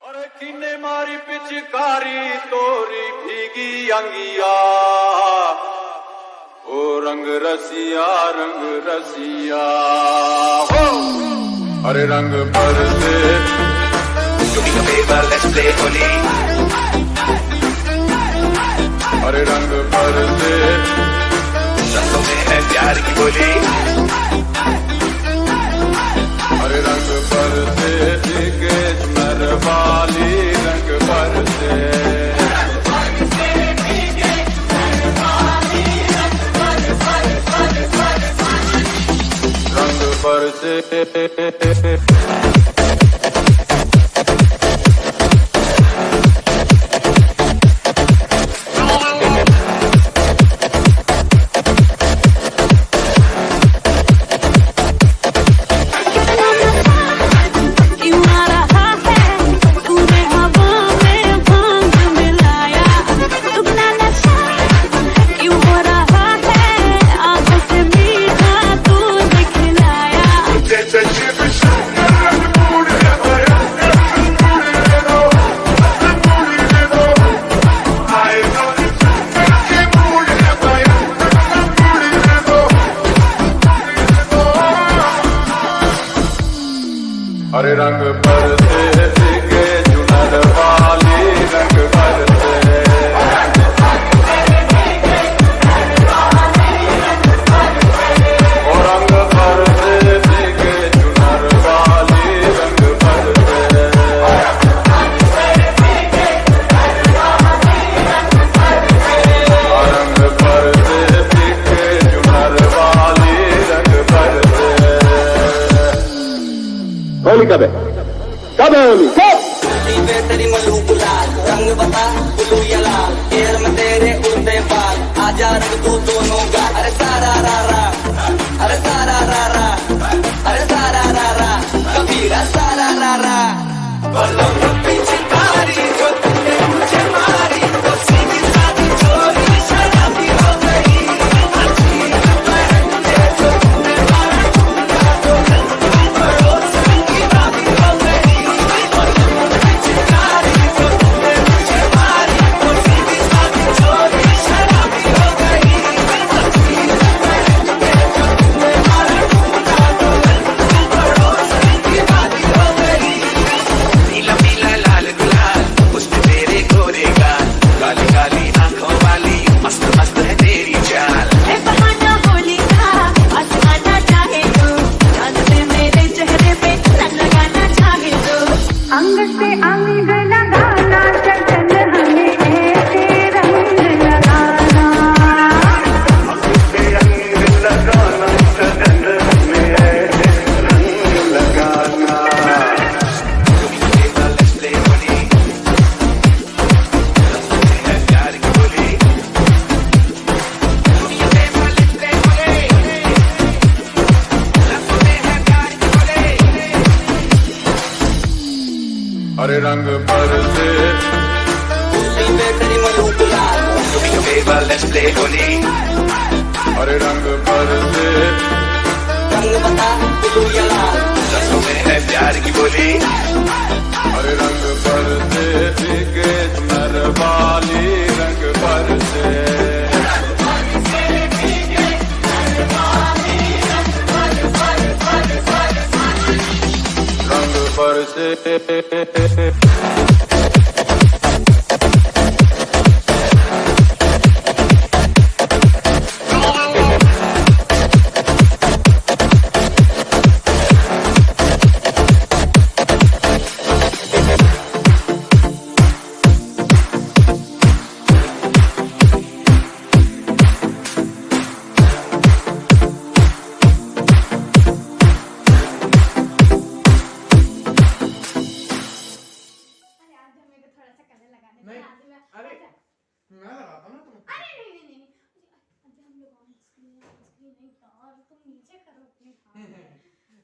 और किन्ने मारी पिचकारी तोरी भीगी अंगिया, ओ रंग रसिया हो, अरे रंग बरसे let's play होली, अरे रंग बरसे रंगों में है प्यार की बोली, अरे रंग बरसे के चुनर वाली रंग बरसे, रंग बरसे अरे रंग बरसे के चुनर वाली रंग बरसे, और रंग बरसे के चुनर वाली रंग बरसे, रंग बरसे के चुनर वाली रंग बरसे। होली कब है होली कब? तेरी मलू गुलाल रंग बता ब्लू या लाल, केर में तेरे उड़ते बाल, आजा रंग तू दोनों का, अरे सारा रा रा, अरे सारा रा रा, अरे सारा रा रा, कबीरा सारा रा रा, बोलो पीछे तारी जो तुमने मुझे मारी, तो सीधी सादी चोरी शराबी हो गई, अच्छी बहन मुझे जो तुमने मारा ठुमका, तो गलती पड़ोस की बाबी हो गई, बोलो पीछे तारी जो तुमने मुझे मारी, तो सीधी सादी चोरी शराबी हो गई, अच्छी बहन मुझे जो तुमने मारा ठुमका, तो गलती पड़ोस की बाबी हो गई। नीला पीला लाल गुलाल, उसमें तेरे गोरे गाल, काली काली आंखों वाली, मस्त मस्त है तेरी चाल, है बहाना होली का, आजमाना चाहे तो, चांद पे मेरे चेहरे पे रंग लगाना चाहे तो, अंग से अंग लगाना चंदन हमें ऐसे रंग लगाना, let's play होली, रंगों में है प्यार की बोली, let's play होली, रंगों में है प्यार की बोली, अरे रंग बरसे तेरी मलू गुलाल let's play होली, अरे रंग बरसे रंग बता ब्लू या लाल, रंगों में है प्यार की बोली, अरे रंग बरसे के चुनर वाली रंग बरसे, रंग बरसे नहीं, अरे मैं लगाता हूँ ना तुम। अरे नहीं अभी हम लोग ऑन स्क्रीन नहीं तो, और तुम नीचे करो अपने हाथ।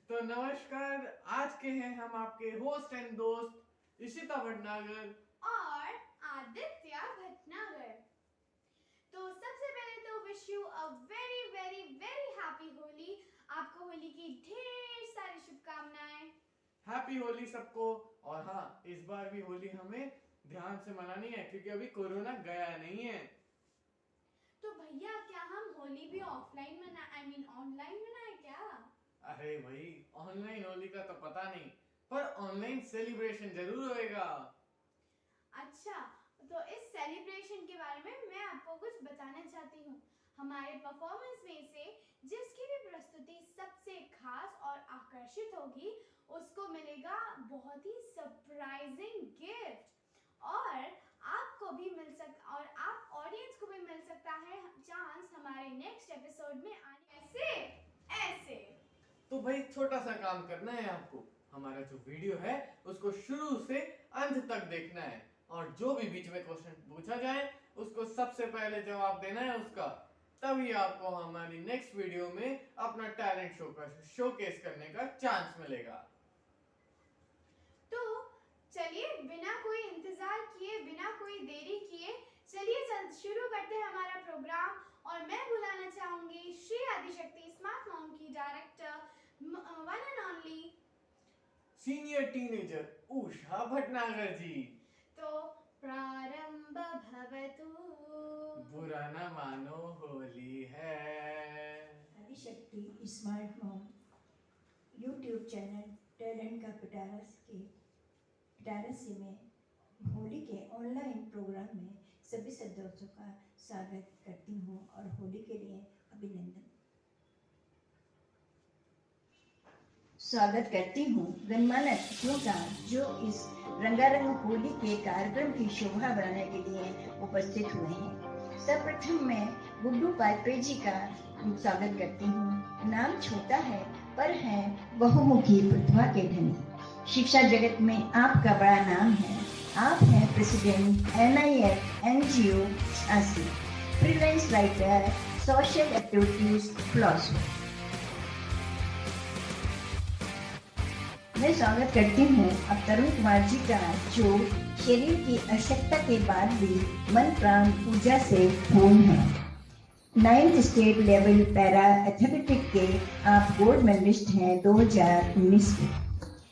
तो नमस्कार, आज के हैं हम आपके होस्ट एंड दोस्त इशिता भटनागर और आदित्य भटनागर। तो सबसे पहले तो wish you a very very very happy Holi. आपको होली की ढेर सारी शुभकामनाएं। हैप्पी होली सबको। और हाँ, इस बार भी होली हमें ध्यान से मनानी है क्योंकि अभी कोरोना गया नहीं है। तो भैया क्या हम होली भी ऑफलाइन ऑनलाइन मनाए क्या? अरे भाई, ऑनलाइन होली का तो पता नहीं, पर ऑनलाइन सेलिब्रेशन जरूर होएगा। अच्छा, तो इस सेलिब्रेशन के बारे में मैं आपको कुछ बताना चाहती हूँ। हमारे परफॉर्मेंस में से जिसकी भी प्रस्तुति सबसे खास और आकर्षित होगी उसको मिलेगा बहुत ही सरप्राइजिंग गिफ्ट और आपको भी मिल सकता और आप ऑडियंस को भी मिल सकता है चांस हमारे नेक्स्ट एपिसोड में आने ऐसे। तो भाई छोटा सा काम करना है आपको, हमारा जो वीडियो है उसको शुरू से अंत तक देखना है और जो भी बीच में क्वेश्चन पूछा जाए उसको सबसे पहले जवाब देना है उसका, तभी आपको हमारी नेक्स्ट वीडियो में अपना टैलेंट शोकेस करने का चांस मिलेगा। तो चलिए बिना कोई इंतजार किए, बिना कोई देरी किए, चलिए शुरू करते हैं हमारा प्रोग्राम। और मैं बुलाना चाहूंगी श्री आदिशक्ति स्मार्ट मॉम की director one and only senior teenager Usha Bhatnagar ji. तो प्रारंभ भवतु। बुरा न मानो होली है। Adishakti smart mom YouTube channel talent का पिटारस से मैं होली के ऑनलाइन प्रोग्राम में सभी सदस्यों का स्वागत करती हूँ और होली के लिए अभिनंदन स्वागत करती हूँ गणमान्य अतिथियों का जो इस रंगारंग होली के कार्यक्रम की शोभा बढ़ाने के लिए उपस्थित हुए हैं। सर्वप्रथम मैं गुड्डू पाइपे जी का स्वागत करती हूँ। नाम छोटा है पर है बहुमुखी प्रतिभा के धनी। शिक्षा जगत में आपका बड़ा नाम है। आप हैं प्रेसिडेंट NIF NGO आसी, freelance writer, social activities philosopher. मैं स्वागत करती हूँ अब तरुण कुमार जी का जो शरीर की आवश्यकता के बाद भी मन प्राण ऊर्जा से पूर्ण है। 9th state level para athletic के आप गोल्ड मेडलिस्ट हैं 2019 में।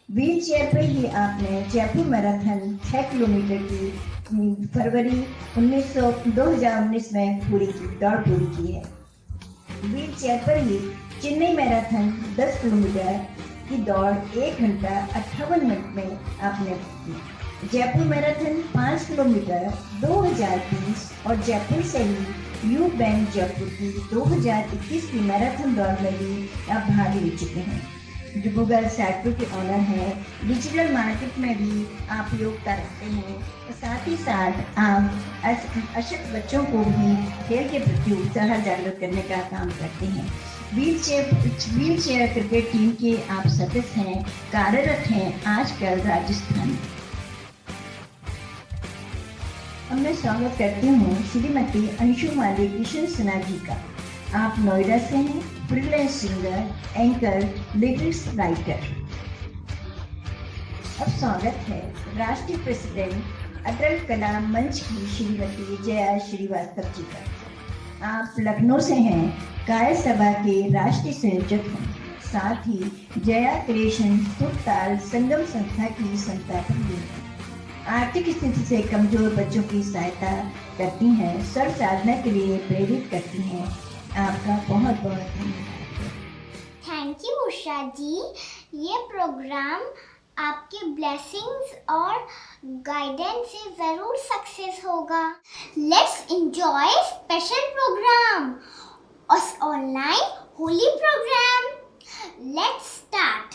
व्हील चेयर पर ही आपने जयपुर मैराथन 6 किलोमीटर की फरवरी 2019 में दौड़ पूरी की है। व्हील चेयर पर ही चेन्नई मैराथन 10 किलोमीटर की दौड़ 1 घंटा 58 मिनट में आपने की। जयपुर मैराथन 5 किलोमीटर 2020 और जयपुर से ही यू बैंक जयपुर की 2021 की मैराथन दौड़ में भी आप भाग ले चुके हैं। डिब्रूगढ़ सैटपुर के ऑनर हैं। डिजिटल मार्केट में भी आप योगदान रखते हैं और साथ ही साथ आप अशक्त बच्चों को भी खेल के प्रति उत्साह जागृत करने का काम करते हैं। व्हील चेयर क्रिकेट टीम के आप सदस्य हैं, कार्यरत हैं आजकल राजस्थान में। अब मैं स्वागत करती हूँ श्रीमती अंशुमाली किशन सिन्हा जी का। आप नोएडा से हैं, freelance singer, anchor, lyrics writer. अब स्वागत है राष्ट्रीय प्रेसिडेंट अटल कला मंच की श्रीमती जया श्रीवास्तव जी का। आप लखनऊ से हैं, काय सभा के राष्ट्रीय संयोजक हैं, साथ ही जया क्रिएशन सुरताल संगम संस्था की संस्थापक भी हैं। आर्थिक स्थिति से कमजोर बच्चों की सहायता करती हैं, सर्व साधना के लिए प्रेरित करती हैं। आपका बहुत बहुत धन्यवाद। थैंक यू उषा जी। ये प्रोग्राम आपके ब्लेसिंग्स और गाइडेंस से ज़रूर सक्सेस होगा। Let's enjoy special program online Holi program. Let's start.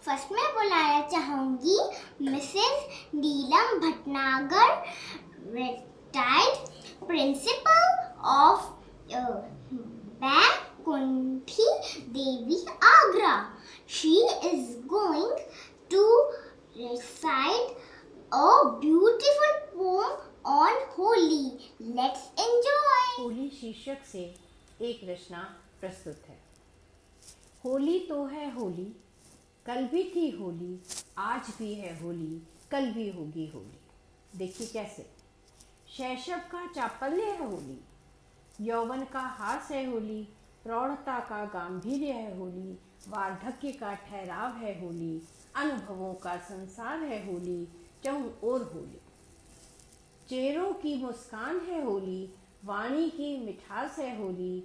First मैं बुलाना चाहूँगी Mrs Neelam Bhatnagar, retired principal of Kunthi Devi Agra. She is going to recite a beautiful poem on Holi. Let's enjoy. Holi शीर्षक से एक रचना प्रस्तुत है। होली तो है होली, कल भी थी होली, आज भी है होली, कल भी होगी होली। देखिए कैसे। शैशव का चापल्य है होली, यौवन का हास है होली, प्रौढ़ता का गांधीर्य है होली, वार्धक्य का ठहराव है होली, अनुभवों का संसार है होली, चहुं ओर होली। चेहरों की मुस्कान है होली, वाणी की मिठास है होली,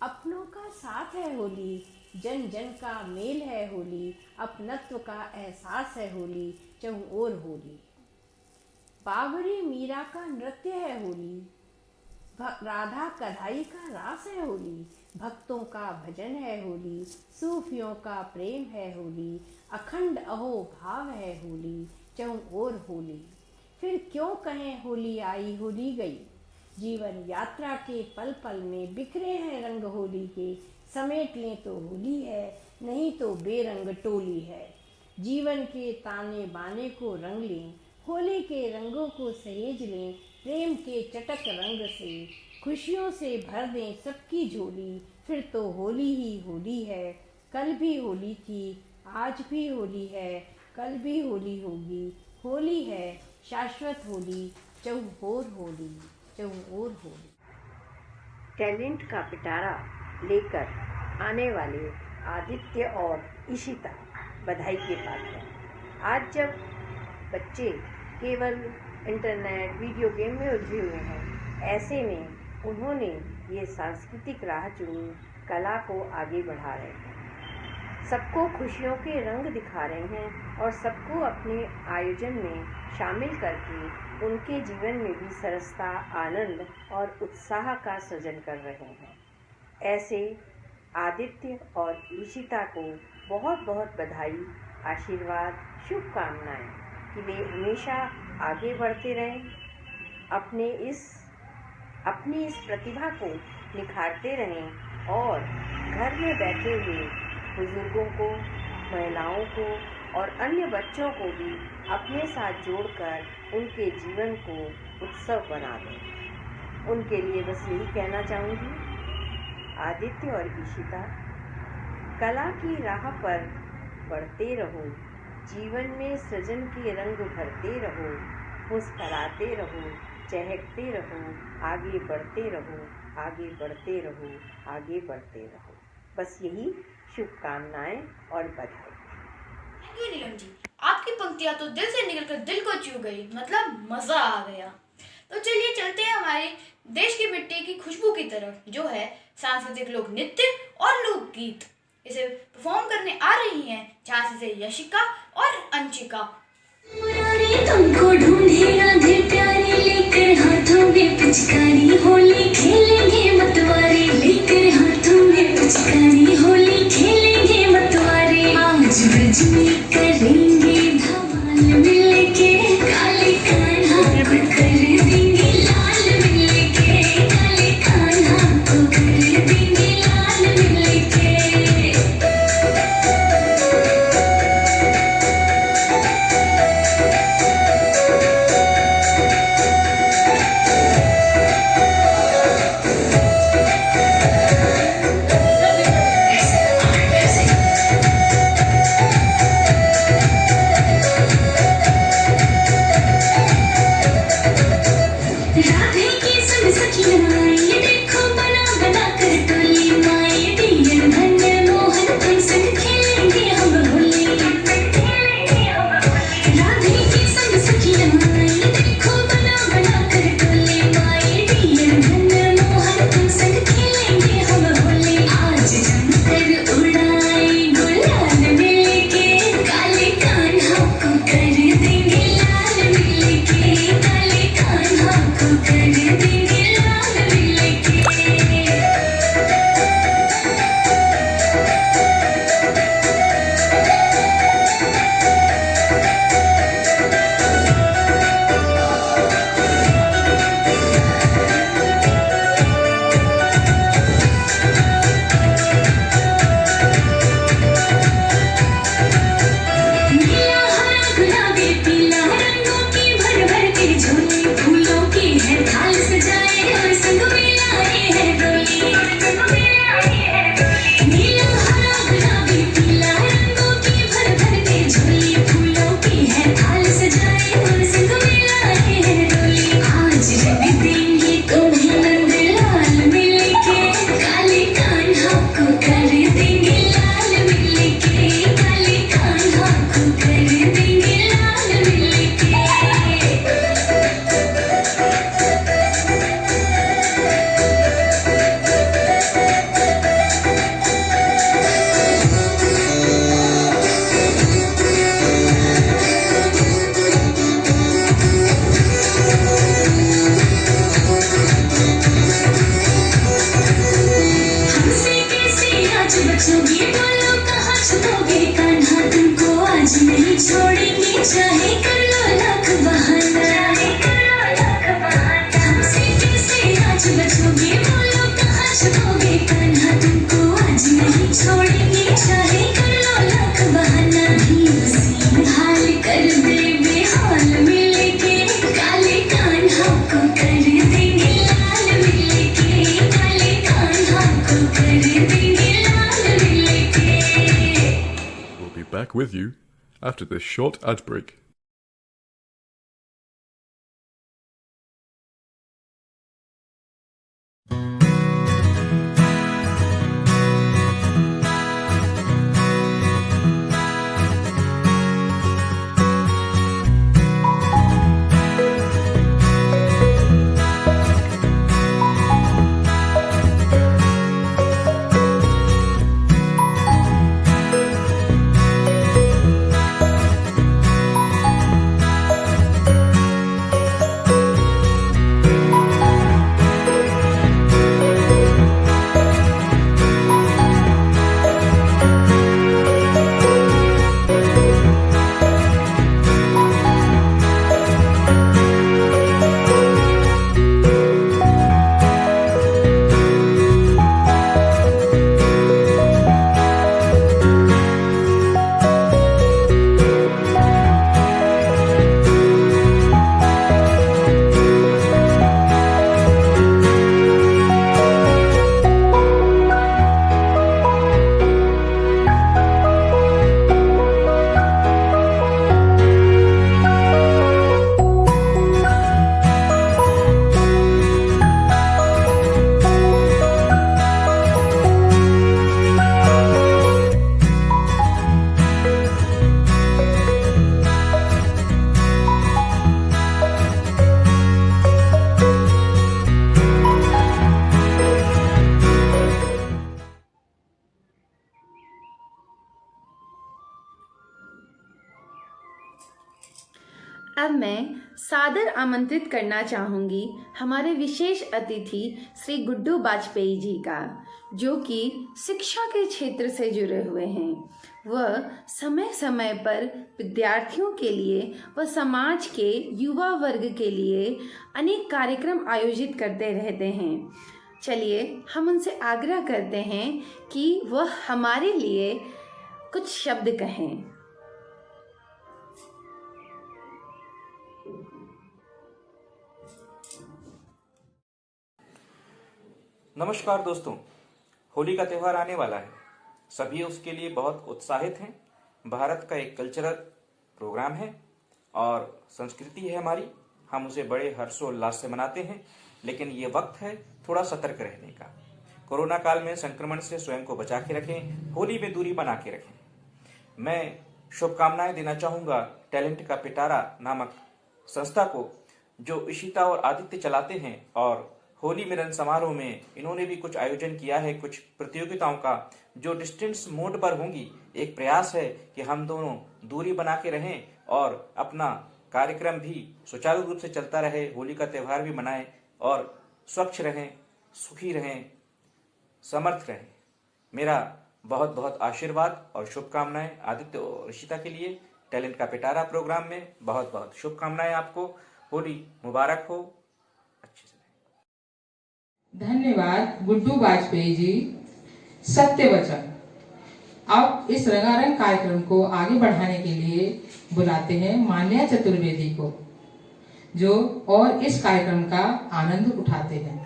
अपनों का साथ है होली, जन जन का मेल है होली, अपनत्व का एहसास है होली, चहुं ओर होली। बावरी मीरा का नृत्य है होली, राधा कढ़ाई का रास है होली, भक्तों का भजन है होली, सूफियों का प्रेम है होली, अखंड अहो भाव है होली, चहुं ओर होली। फिर क्यों कहें होली आई होली गई, जीवन यात्रा के पल पल में बिखरे हैं रंग होली के, समेट लें तो होली है, नहीं तो बेरंग टोली है। जीवन के ताने बाने को रंग लें, होली के रंगों को सहेज लें, प्रेम के चटक रंग से खुशियों से भर दें सबकी झोली। फिर तो होली ही होली है, कल भी होली थी, आज भी होली है, कल भी होली होगी। होली है शाश्वत होली, चहुं ओर होली, चहुं ओर होली। टैलेंट का पिटारा लेकर आने वाले आदित्य और इशिता बधाई के पात्र हैं। आज जब बच्चे केवल इंटरनेट वीडियो गेम में उलझे हुए हैं, ऐसे में उन्होंने ये सांस्कृतिक राह चुनी, कला को आगे बढ़ा रहे हैं, सबको खुशियों के रंग दिखा रहे हैं और सबको अपने आयोजन में शामिल करके उनके जीवन में भी सरसता, आनंद और उत्साह का सृजन कर रहे हैं। ऐसे आदित्य और ईशिता को बहुत बहुत बधाई, आशीर्वाद, शुभकामनाएं कि वे हमेशा आगे बढ़ते रहें, अपनी इस प्रतिभा को निखारते रहें और घर में बैठे हुए बुजुर्गों को, महिलाओं को और अन्य बच्चों को भी अपने साथ जोड़कर उनके जीवन को उत्सव बना दें। उनके लिए बस यही कहना चाहूँगी, आदित्य और ईशिता, कला की राह पर बढ़ते रहो, जीवन में सृजन के रंग भरते रहो, मुस्कराते रहो, चहकते रहो, आगे बढ़ते रहो, आगे बढ़ते रहो, आगे बढ़ते रहो। बस यही शुभकामनाएं और बधाई। थैंक यू नीलम जी, आपकी पंक्तियां तो दिल से निकलकर दिल को छू गई, मतलब मजा आ गया। तो चलिए चलते हैं हमारे देश की मिट्टी की खुशबू की तरफ, जो है सांस्कृतिक लोक नृत्य और लोक गीत। इसे परफॉर्म करने आ रही हैं झांसी से यशिका और अंशिका। तुमको ढूंढे राधे प्यारे, लेकर हाथों में पिचकारी, होली खेलेंगे मतवारे, लेकर हाथों में पिचकारी, होली खेलेंगे मतवारे। आज ब्रज में करेंगे धमाल मिलके, काले कान्हा को कर देंगे लाल मिलके, काले कान्हा को कर देंगे लाल मिलके। back with you after this short ad break. अब मैं सादर आमंत्रित करना चाहूँगी हमारे विशेष अतिथि श्री गुड्डू बाजपेयी जी का, जो कि शिक्षा के क्षेत्र से जुड़े हुए हैं। वह समय समय पर विद्यार्थियों के लिए व समाज के युवा वर्ग के लिए अनेक कार्यक्रम आयोजित करते रहते हैं। चलिए हम उनसे आग्रह करते हैं कि वह हमारे लिए कुछ शब्द कहें। नमस्कार दोस्तों, होली का त्यौहार आने वाला है। सभी उसके लिए बहुत उत्साहित हैं। भारत का एक कल्चरल प्रोग्राम है और संस्कृति है हमारी। हम उसे बड़े हर्षोल्लास से मनाते हैं, लेकिन ये वक्त है थोड़ा सतर्क रहने का। कोरोना काल में संक्रमण से स्वयं को बचा के रखें, होली में दूरी बना के रखें। मैं शुभकामनाएं देना चाहूँगा टैलेंट का पिटारा नामक संस्था को, जो इशिता और आदित्य चलाते हैं, और होली मिलन समारोह में इन्होंने भी कुछ आयोजन किया है, कुछ प्रतियोगिताओं का जो डिस्टेंस मोड पर होंगी। एक प्रयास है कि हम दोनों दूरी बना के रहें और अपना कार्यक्रम भी सुचारू रूप से चलता रहे, होली का त्यौहार भी मनाएं और स्वच्छ रहें, सुखी रहें, समर्थ रहें। मेरा बहुत बहुत आशीर्वाद और शुभकामनाएं आदित्य और ऋषिता के लिए। टैलेंट का पिटारा प्रोग्राम में बहुत बहुत शुभकामनाएं आपको। होली मुबारक हो। अच्छे से धन्यवाद गुड्डू बाजपेयी जी। सत्य वचन। अब इस रंगारंग कार्यक्रम को आगे बढ़ाने के लिए बुलाते हैं मान्या चतुर्वेदी को, जो और इस कार्यक्रम का आनंद उठाते हैं।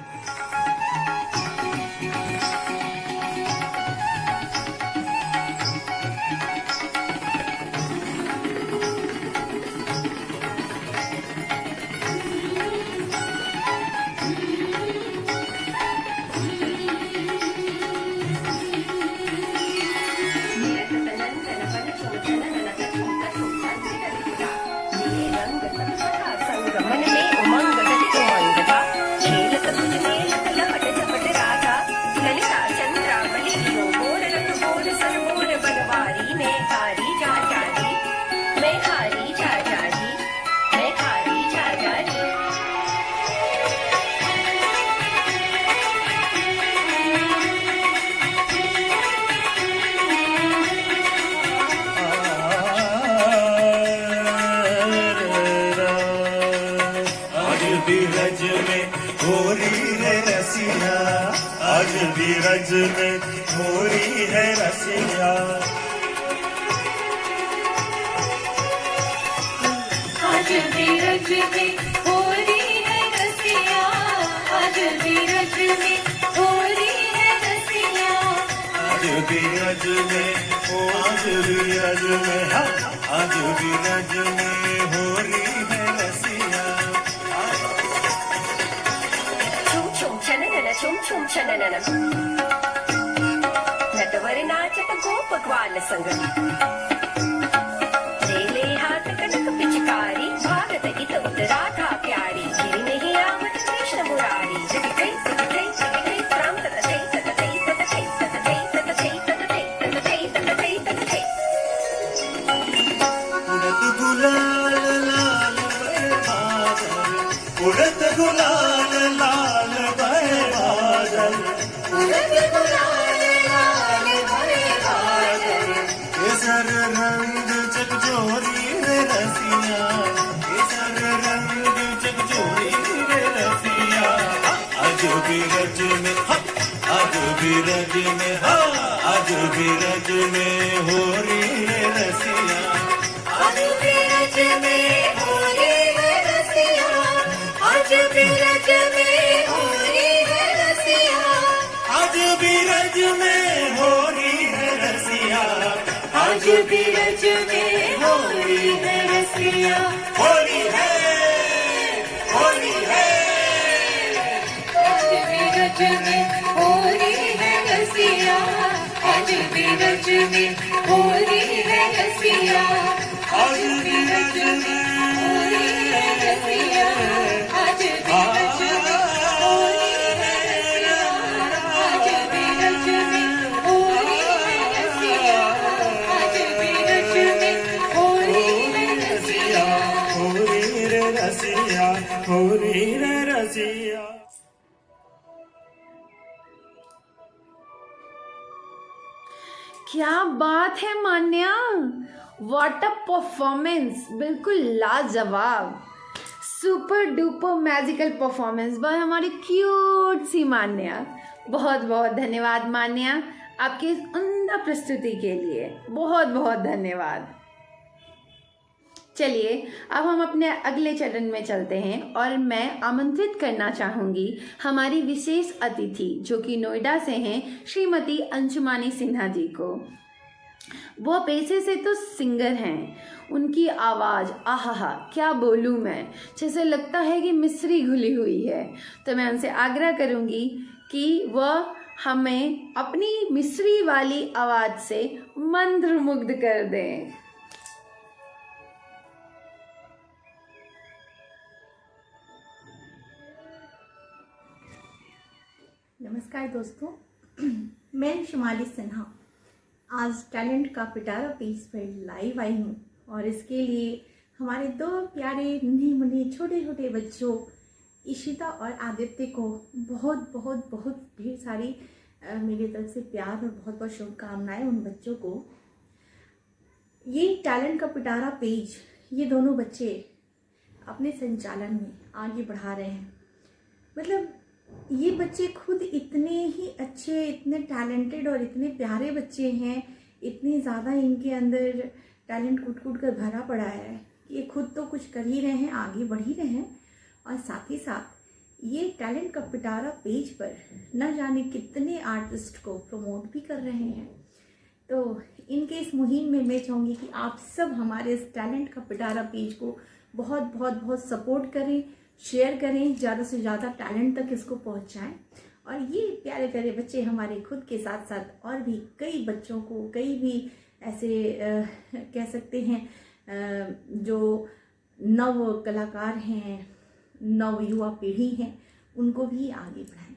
बीरज में होरी है रसिया, आज बीरज में होरी है रसिया, आज बीरज में होरी है रसिया, आज बीरज रज में, आज भी रज में, हाँ, आज भी रज में हो रही है रसिया। छुम छुम छननन छुम छुम छननन नटवर नाचत गोप ग्वाल संग ले हाथ कनक पिचकारी भागत इत उत राधा प्यारी गिरी नहीं आवत कृष्ण मुरारी जगतै तततै तततै राम तततै तततै तततै तततै तततै तततै तततै तततै उड़त गुलाल लाल बहे बादल, उड़त गुलाल लाल बहे बादल, उड़त गुलाल लाल बहे बादल, केसर रंग जगजोरी रे रसिया, केसर रंग जगजोरी रे रसिया। आज भी रज में, आज भी रज में, आज भी रज में हो रही है रसिया। आज भी रज में हो रही है रसिया, आज भी रज में हो रही है रसिया, आज भी रज में हो रही है रसिया, आज भी रज में हो रही है रसिया। होली है, होली है, आज भी रज में हो रही है रसिया, आज भी रज में हो रही है रसिया, आज भी रज में हो रही है रसिया, आज भी रज में हो रही है रसिया, आज भी रज में हो रही है रसिया, आज भी रज में हो रही है रसिया, हो रही रे रसिया, हो रही रे रसिया। क्या बात है मान्या, व्हाट अ परफॉर्मेंस, बिल्कुल लाजवाब, super duper magical performance by हमारी क्यूट सी मान्या। बहुत बहुत धन्यवाद मान्या, आपकी इस उम्दा प्रस्तुति के लिए बहुत बहुत धन्यवाद। चलिए अब हम अपने अगले चरण में चलते हैं और मैं आमंत्रित करना चाहूँगी हमारी विशेष अतिथि जो कि नोएडा से हैं, श्रीमती अंशुमानी सिन्हा जी को। वो पेशे से तो सिंगर हैं, उनकी आवाज़ आहा क्या बोलूँ मैं, जैसे लगता है कि मिश्री घुली हुई है। तो मैं उनसे आग्रह करूँगी कि वह हमें अपनी मिश्री वाली आवाज़ से मंत्रमुग्ध कर दें। नमस्कार दोस्तों, मैं शुमाली सिन्हा आज टैलेंट का पिटारा पेज पर लाइव आई हूँ और इसके लिए हमारे दो प्यारे नन्हे मुन्ने छोटे छोटे बच्चों इशिता और आदित्य को बहुत बहुत बहुत ढेर सारी मेरी तरफ से प्यार और बहुत बहुत शुभकामनाएं उन बच्चों को। ये टैलेंट का पिटारा पेज ये दोनों बच्चे अपने संचालन में आगे बढ़ा रहे हैं। मतलब ये बच्चे खुद इतने ही अच्छे, इतने टैलेंटेड और इतने प्यारे बच्चे हैं, इतने ज़्यादा इनके अंदर टैलेंट कूट कूट कर भरा पड़ा है कि ये खुद तो कुछ कर ही रहे हैं, आगे बढ़ ही रहे हैं और साथ ही साथ ये टैलेंट का पिटारा पेज पर न जाने कितने आर्टिस्ट को प्रमोट भी कर रहे हैं। तो इनके इस मुहिम में मैं चाहूँगी कि आप सब हमारे इस टैलेंट का पिटारा पेज को बहुत बहुत बहुत सपोर्ट करें, शेयर करें, ज़्यादा से ज़्यादा टैलेंट तक इसको पहुंचाएं। और ये प्यारे प्यारे बच्चे हमारे खुद के साथ साथ और भी कई बच्चों को, कई भी ऐसे कह सकते हैं जो नव कलाकार हैं, नव युवा पीढ़ी हैं, उनको भी आगे बढ़ाएं।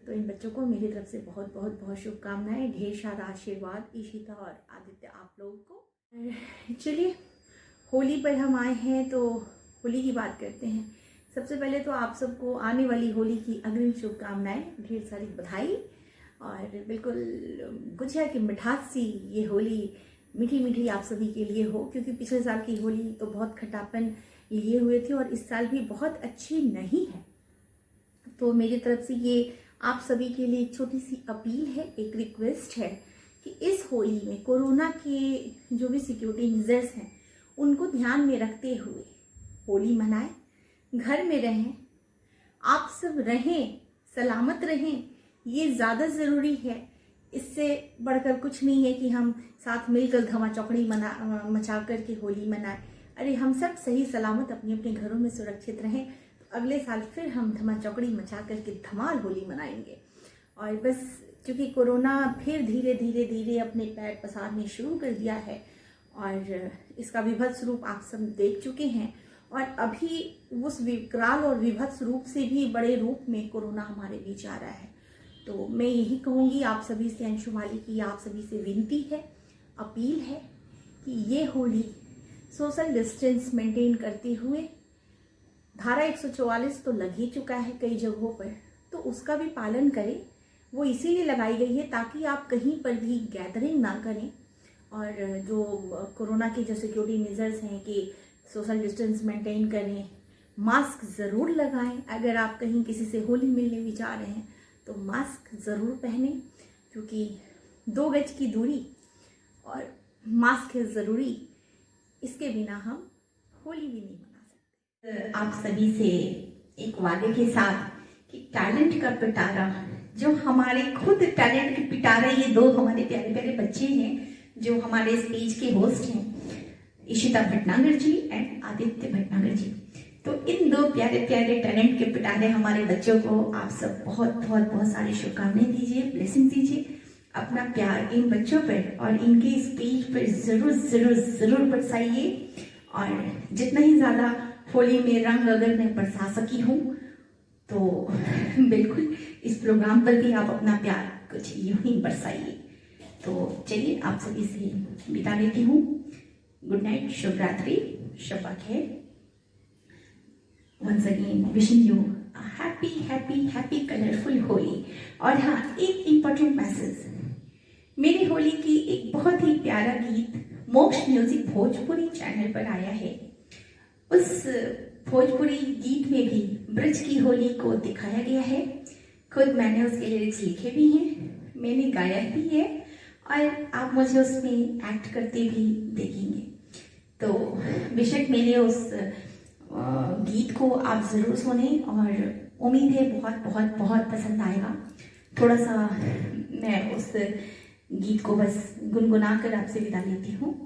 तो इन बच्चों को मेरी तरफ से बहुत बहुत बहुत शुभकामनाएं, ढेर सारा आशीर्वाद ईशिता और आदित्य आप लोगों को। चलिए होली पर हम आए हैं तो होली की बात करते हैं। सबसे पहले तो आप सबको आने वाली होली की अग्रिम शुभकामनाएं, ढेर सारी बधाई और बिल्कुल गुजिया की मिठास सी ये होली मीठी मीठी आप सभी के लिए हो, क्योंकि पिछले साल की होली तो बहुत खटापन लिए हुए थे और इस साल भी बहुत अच्छी नहीं है। तो मेरी तरफ से ये आप सभी के लिए एक छोटी सी अपील है, एक रिक्वेस्ट है कि इस होली में कोरोना के जो भी सिक्योरिटी मेजर्स हैं उनको ध्यान में रखते हुए होली मनाएं, घर में रहें, आप सब रहें, सलामत रहें, ये ज़्यादा ज़रूरी है। इससे बढ़कर कुछ नहीं है कि हम साथ मिलकर धमा चौकड़ी मचा कर के होली मनाएं। अरे हम सब सही सलामत अपने अपने घरों में सुरक्षित रहें तो अगले साल फिर हम धमा चौकड़ी मचा कर के धमाल होली मनाएंगे। और बस क्योंकि कोरोना फिर धीरे धीरे धीरे अपने पैर पसारने शुरू कर दिया है और इसका विभत्स रूप आप सब देख चुके हैं और अभी उस विकराल और विभत्स रूप से भी बड़े रूप में कोरोना हमारे बीच आ रहा है। तो मैं यही कहूँगी आप सभी से, अंशुमाली की आप सभी से विनती है, अपील है कि ये होली सोशल डिस्टेंस मेंटेन करते हुए, धारा 144 तो लग ही चुका है कई जगहों पर, तो उसका भी पालन करें। वो इसीलिए लगाई गई है ताकि आप कहीं पर भी गैदरिंग ना करें और जो कोरोना के जो सिक्योरिटी मेजर्स हैं कि सोशल डिस्टेंस मेंटेन करें, मास्क ज़रूर लगाएं। अगर आप कहीं किसी से होली मिलने भी जा रहे हैं तो मास्क ज़रूर पहने, क्योंकि 2 गज की दूरी और मास्क है ज़रूरी, इसके बिना हम होली भी नहीं मना सकते। आप सभी से एक वादे के साथ कि टैलेंट का पिटारा, जो हमारे खुद टैलेंट के पिटारा, ये 2 हमारे प्यारे प्यारे बच्चे हैं जो हमारे स्टेज के होस्ट हैं, इशिता भटनागर जी एंड आदित्य भटनागर जी। तो इन 2 प्यारे प्यारे टैलेंट के पिटारे हमारे बच्चों को आप सब बहुत बहुत बहुत सारी शुभकामनाएं दीजिए, ब्लेसिंग दीजिए। अपना प्यार इन बच्चों पर और इनके स्टेज पर ज़रूर ज़रूर ज़रूर बरसाइए और जितना ही ज़्यादा होली में रंग अगर मैं बरसा सकी हूँ तो बिल्कुल इस प्रोग्राम पर भी आप अपना प्यार कुछ यूं ही बरसाइए। तो चलिए आप सभी से विदा लेती हूँ। गुड नाइट, शुभ रात्रि, शब्बा खैर। Once again wishing you a happy colorful Holi. और हाँ, एक इम्पोर्टेंट मैसेज, मेरी होली की एक बहुत ही प्यारा गीत मोक्ष म्यूजिक भोजपुरी चैनल पर आया है। उस भोजपुरी गीत में भी ब्रज की होली को दिखाया गया है। खुद मैंने उसके लिरिक्स लिखे भी हैं, मैंने गाया भी है और आप मुझे उसमें एक्ट करते भी देखेंगे। तो बेशक मेरे उस गीत को आप ज़रूर सुने और उम्मीद है बहुत बहुत बहुत पसंद आएगा। थोड़ा सा मैं उस गीत को बस गुनगुना कर आपसे विदा लेती हूँ।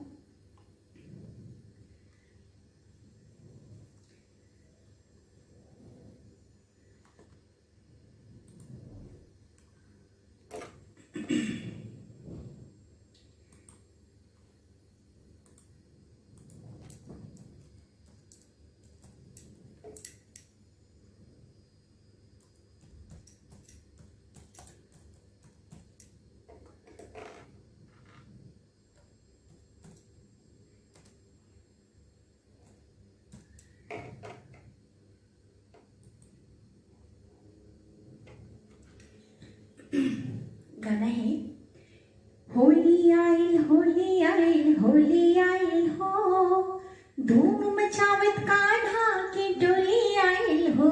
गाना है होली आइल होली आइल होली आइल हो, धूम मचावत कान्हा के डोली आइल हो।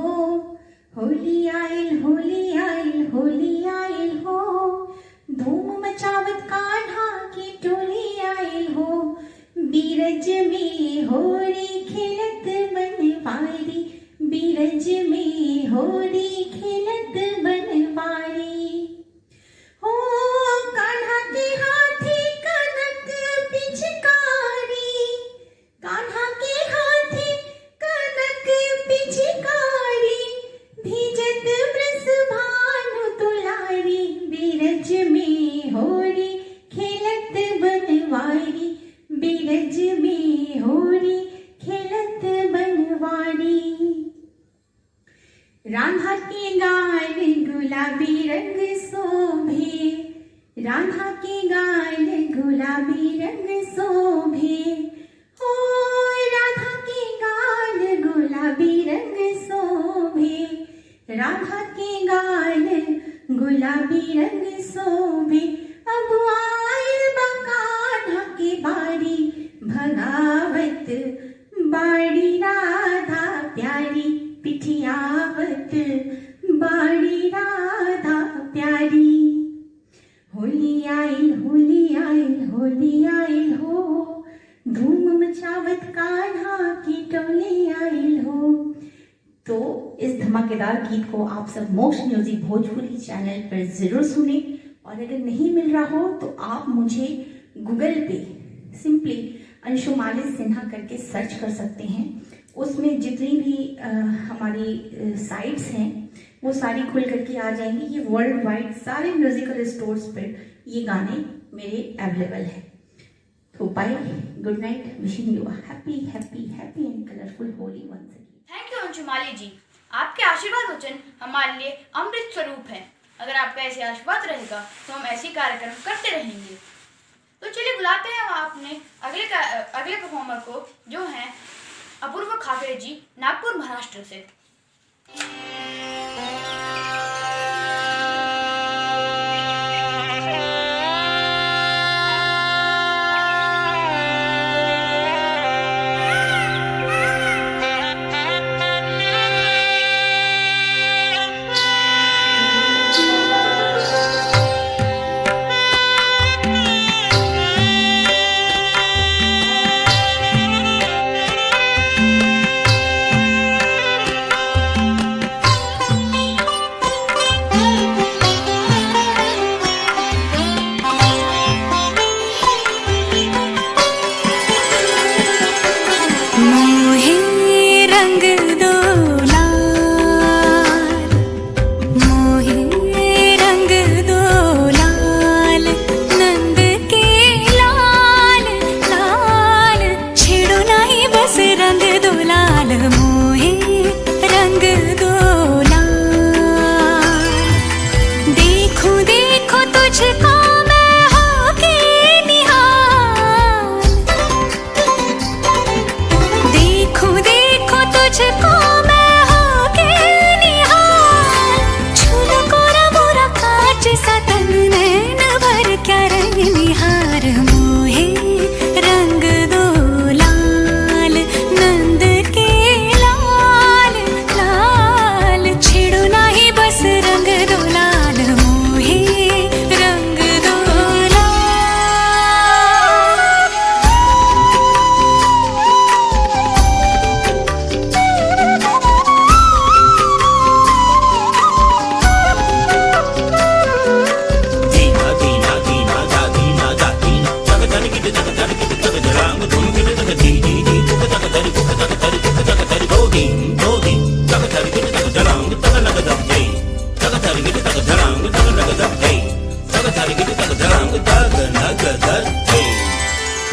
होली आइल होली आइल होली आइल हो, धूम मचावत कान्हा के डोली आइल हो। बीरज में होली खेलत बनवारी, बीरज में होली खेलत बनवारी। हो कान्हा के हाथी कनक पिचकारी, कान्हा के हाथी कनक पिचकारी, भीजत ब्रस भानु दुलारी। बीरज में होली खेलत बनवारी, बीरज में होली खेलत बनवारी। राधा के गाल गुलाबी रंग शोभे, राधा के गाल गुलाबी रंग शोभे। हो राधा के गाल गुलाबी रंग शोभे, राधा के गाल गुलाबी रंग शोभे। अब आइल बा कान्हा के बारी, भगावत बाड़ी राधा प्यारी, पिठियावत बाड़ी राधा प्यारी। होली आइल होली आइल होली आइल हो, धूम मचावत कान्हा की टोली आइल हो। तो इस धमाकेदार गीत को आप सब मोक्ष म्यूजिक भोजपुरी चैनल पर जरूर सुने और अगर नहीं मिल रहा हो तो आप मुझे गूगल पे सिंपली अंशुमाली सिन्हा करके सर्च कर सकते हैं। उसमें जितनी भी हमारी साइट्स हैं वो सारी खुल करके आ जाएंगी। ये वर्ल्ड वाइड सारे म्यूजिकल स्टोर्स पर ये गाने मेरे अवेलेबल हैं। तो bye, good night, wishing you happy happy happy and colourful Holi once again. Thank you Anshumali ji, आपके आशीर्वाद वचन हमारे लिए अमृत स्वरूप हैं। अगर आपका ऐसे आशीर्वाद रहेगा तो हम ऐसे कार्यक्रम करते रहेंगे। तो चलिए बुलाते हैं हम अपने अगले परफॉर्मर को, जो हैं अपूर्व खाकरे जी, नागपुर महाराष्ट्र से।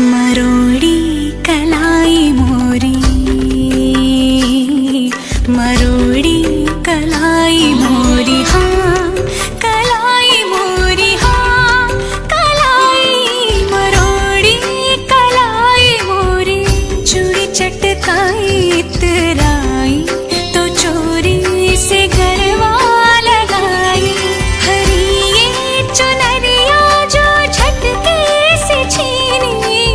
मरोड़ी कलाई मोरी, मरोड़ी कलाई मोरी, हाँ कलाई मोरी, हाँ कलाई, मरोड़ी कलाई मोरी, चूड़ी चटकाई इतराई तो चोरी से गरबा लगाई। हरी ये चुनरिया जो झटके से छीनी,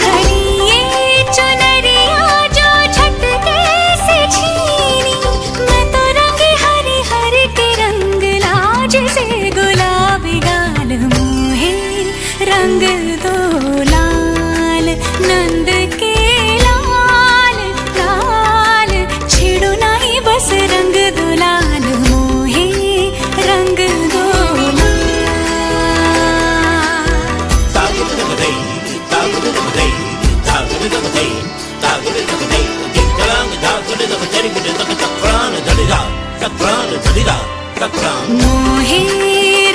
हरी ये चुनरिया जो झटके से छीनी, मैं तो रंगी हरी हरी के रंग लाज से गुलाबी गाल मुहे रंग दो लाल, नंद के लाल लाल, छेड़ो नहीं बस रंग दो लाल मोहे रंग दो मोहे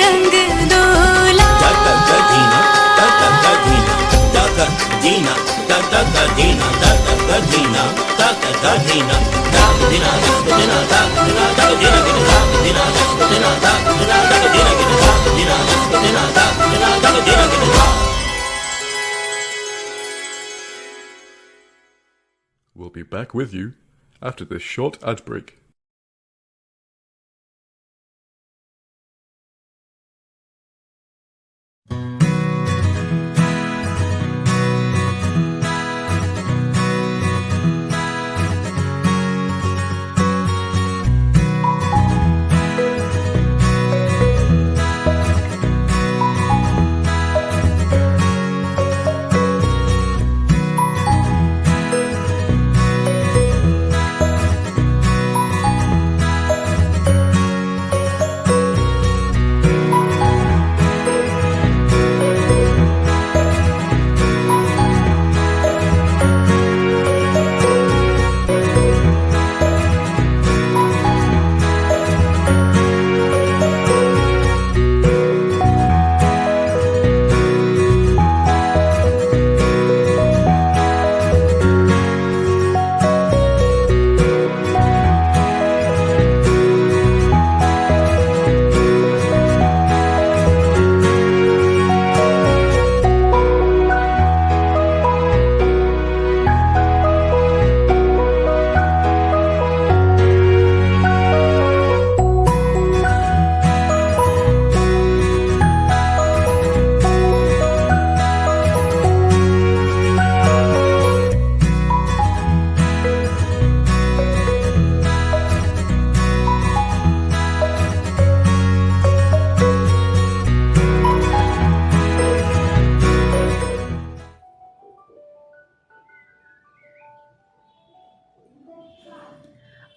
रंग दो We'll be back with you after this short ad break.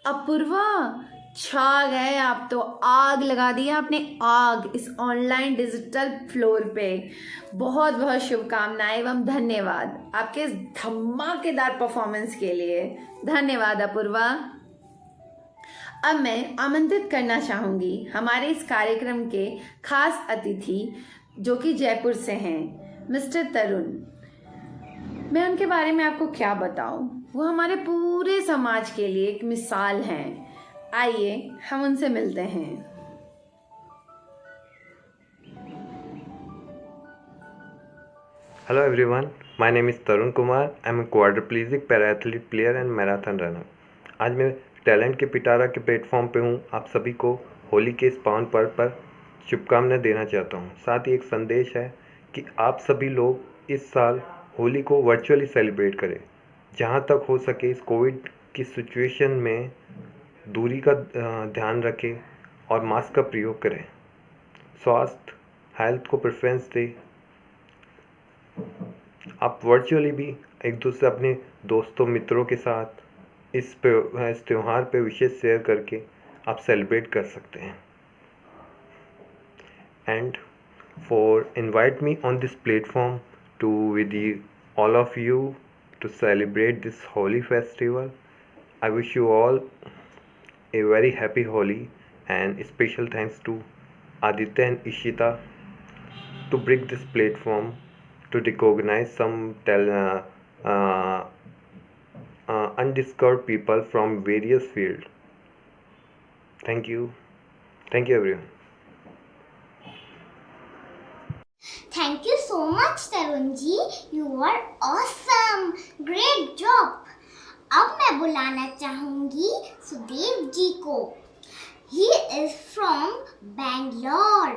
Apoorva, छा गए आप तो, आग लगा दी आपने, आग इस ऑनलाइन डिजिटल फ्लोर पे। बहुत बहुत शुभकामनाएं एवं धन्यवाद आपके इस धमाकेदार परफॉर्मेंस के लिए। धन्यवाद अपूर्वा। अब मैं आमंत्रित करना चाहूँगी हमारे इस कार्यक्रम के खास अतिथि जो कि जयपुर से हैं, मिस्टर तरुण। मैं उनके बारे में आपको क्या बताऊं, वो हमारे पूरे समाज के लिए एक मिसाल हैं। आइए हम उनसे मिलते हैं। Hello everyone, my name is Tarun Kumar. I'm a quadriplegic para-athlete player and marathon runner. आज मैं टैलेंट के पिटारा के प्लेटफॉर्म पे हूँ। आप सभी को होली के इस पावन पर्व पर शुभकामनाएं देना चाहता हूँ। साथ ही एक संदेश है कि आप सभी लोग इस साल होली को वर्चुअली सेलिब्रेट करें। जहाँ तक हो सके इस कोविड की सिचुएशन में दूरी का ध्यान रखें और मास्क का प्रयोग करें। स्वास्थ्य हेल्थ को प्रेफरेंस दें। आप वर्चुअली भी एक दूसरे अपने दोस्तों मित्रों के साथ इस त्यौहार पे विशेष शेयर करके आप सेलिब्रेट कर सकते हैं। And for invite me on this platform to with all of you to celebrate this holy festival. I wish you all a very happy Holi and special thanks to Aditya and Ishita to bring this platform to recognize some undiscovered people from various fields. Thank you. Thank you everyone. Thank you so much Tarun ji, you are awesome, great job. अब मैं बुलाना चाहूंगी सुदेव जी को। He is from Bangalore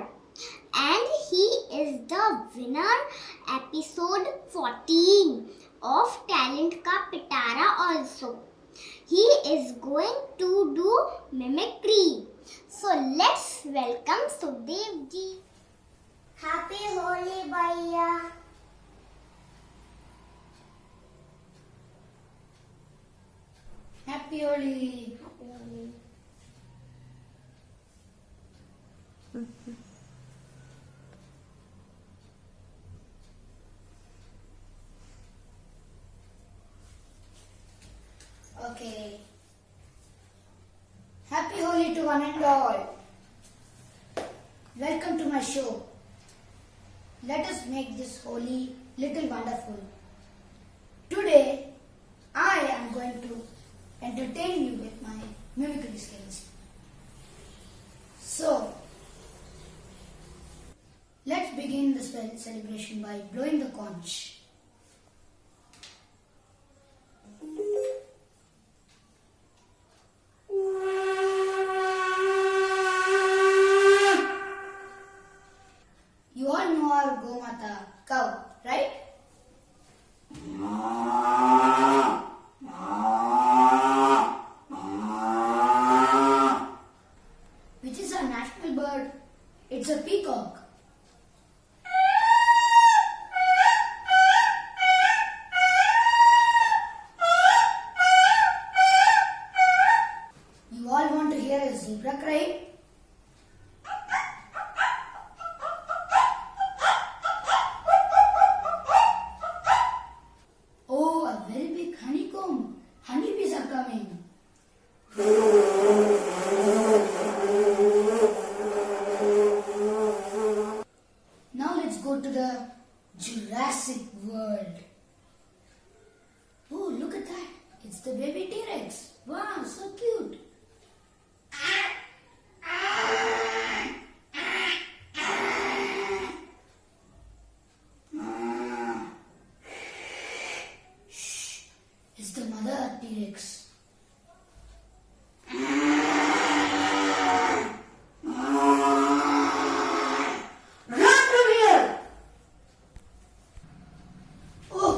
and he is the winner episode 14 of Talent Ka Pitara also. He is going to do mimicry. So let's welcome Sudev ji. Happy Holi Bhaiya. Happy Holi. Okay. Happy Holi to one and all. Welcome to my show. Let us make this Holi little wonderful. Today, I am going to entertain you with my mimicry skills. So, let's begin this celebration by blowing the conch. You all know our Gomata cow, right? Which is our national bird? It's a peacock. You all want to hear a zebra cry? Oh, a very big honeycomb. Honeybees are coming. Now let's go to the Jurassic World. Oh, look at that. It's the baby T-Rex. Wow, so cute. Shh, it's the mother T-Rex. Run from here! Oh,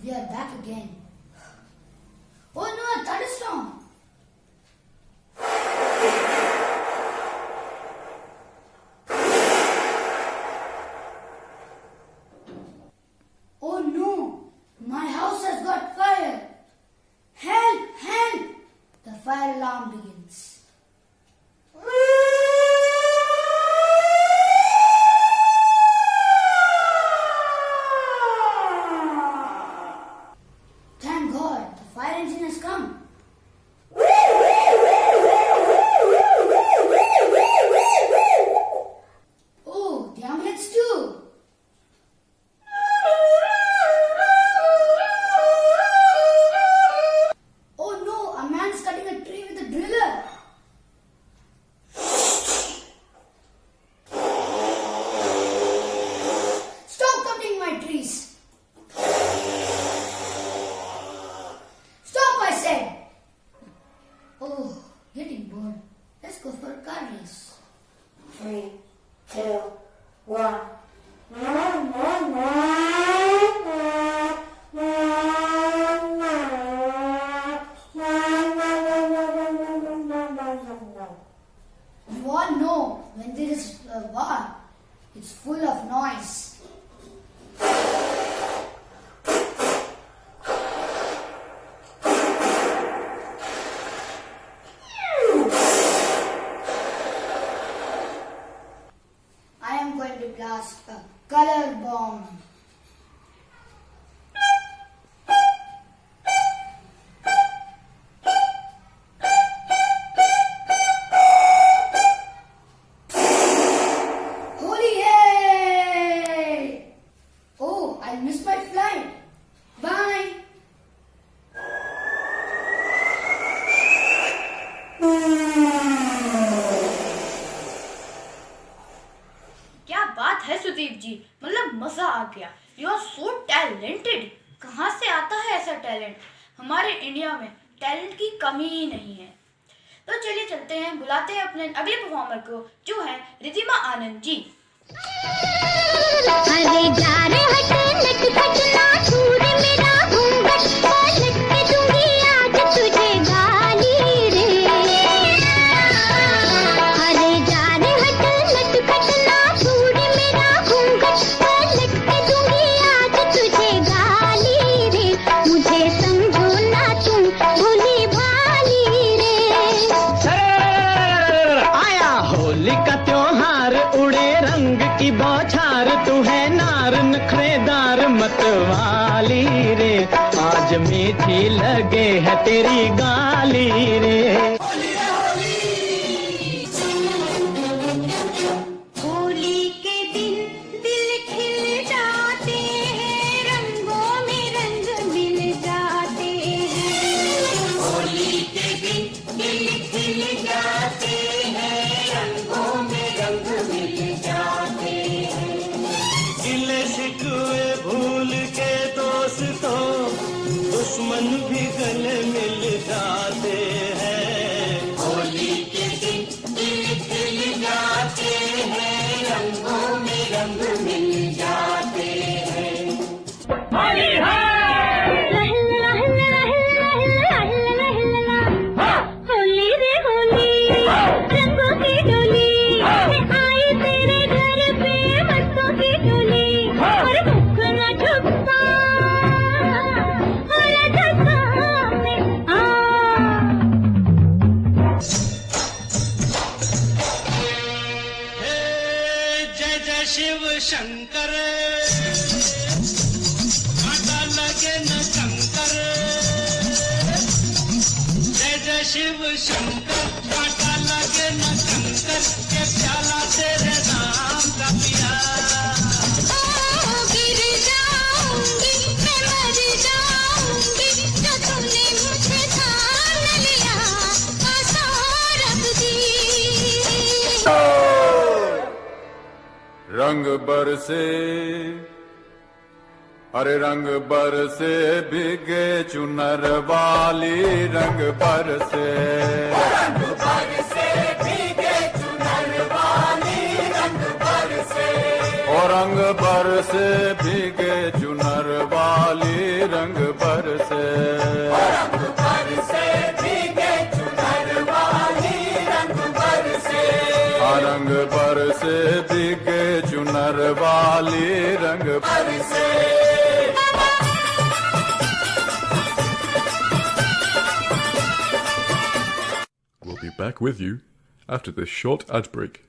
we are back again. Oh no, a thunderstorm! Oh no, my house has got fire. fire alarm begins. Thank God, the fire engine has come. Oh, the ambulance too. Oh no, a man's cutting a tree with a driller. Stop cutting my trees. Stop, I said. Oh, getting bored. Let's go for a car race. 3, 2, 1. You all know when there is a war, it's full of noise. I am going to blast a color bomb. Holy hey! Oh, I missed my flight. Bye. क्या बात है सुदीप जी, मतलब मजा आ गया। You are so talented. कहाँ से आता है ऐसा टैलेंट? हमारे इंडिया में टैलेंट की कमी ही नहीं है। तो चलिए चलते हैं, बुलाते हैं अपने अगले परफॉर्मर को, जो है रिधिमा आनंद जी। अरे जा रे हट लटपट ना छूरे मेरा घूंघट पलट के दूंगी आज तुझे गाली रे। अरे जा रे हट लटपट ना छूरे मेरा घूंघट पलट के दूंगी आज तुझे गाली रे। मुझे समझो ना तुम भोली भाली रे। आया होली का त्योहार, उड़े रंग की बौछार, तू है नार नखरेदार मतवाली रे। आज मीठी लगे है तेरी गाली रे। होली के दिन दिल खिल जाते हैं, रंगों में रंग मिल जाते हैं। होली के दिन दिल खिल जाते हैं, रंगों में रंग मिल जाते हैं। गिले शिकवे भूल के दोस्तों, दुश्मन भी गले मिल जाते हैं। होली के दिन दिल खिल जाते हैं, रंगों में रंग मिल जाते हैं। होली है होली रे होली, रंगों की डोली आई तेरे घर पे, मस्तों की डोली। और मुख न झुकता होला झुकता में आ। जय जय शिव शंकर, कांटा लगे न कंकर। जय जय शिव शंकर, कांटा लगे न कंकर, के प्याला तेरे नाम का पिया। गिर जाऊंगी मैं, मर जाऊंगी, जो तूने मुझे थाम लिया आशा रख दी। रंग बरसे, अरे रंग बरसे भीगे चुनर वाली, रंग बरसे। रंग बरसे भीगे चुनर वाली, रंग बरसे। और रंग बरसे भीगे चुनर वाली, रंग बरसे। रंग बरसे भीगे चुनर वाली, रंग बरसे। रंग बरसे भीगे चुनर वाली, रंग बरसे। back with you after this short ad break.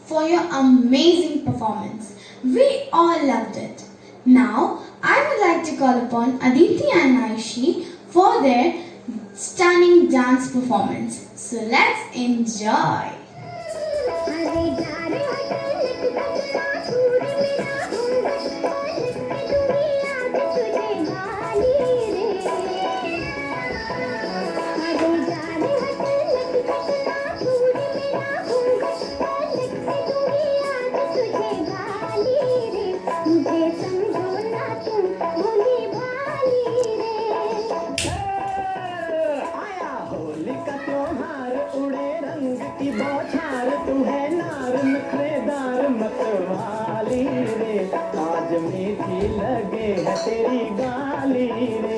For your amazing performance. We all loved it. Now, I would like to call upon Aditi and Aishi for their stunning dance performance. So let's enjoy. आज मीठी लगे है तेरी गाली रे।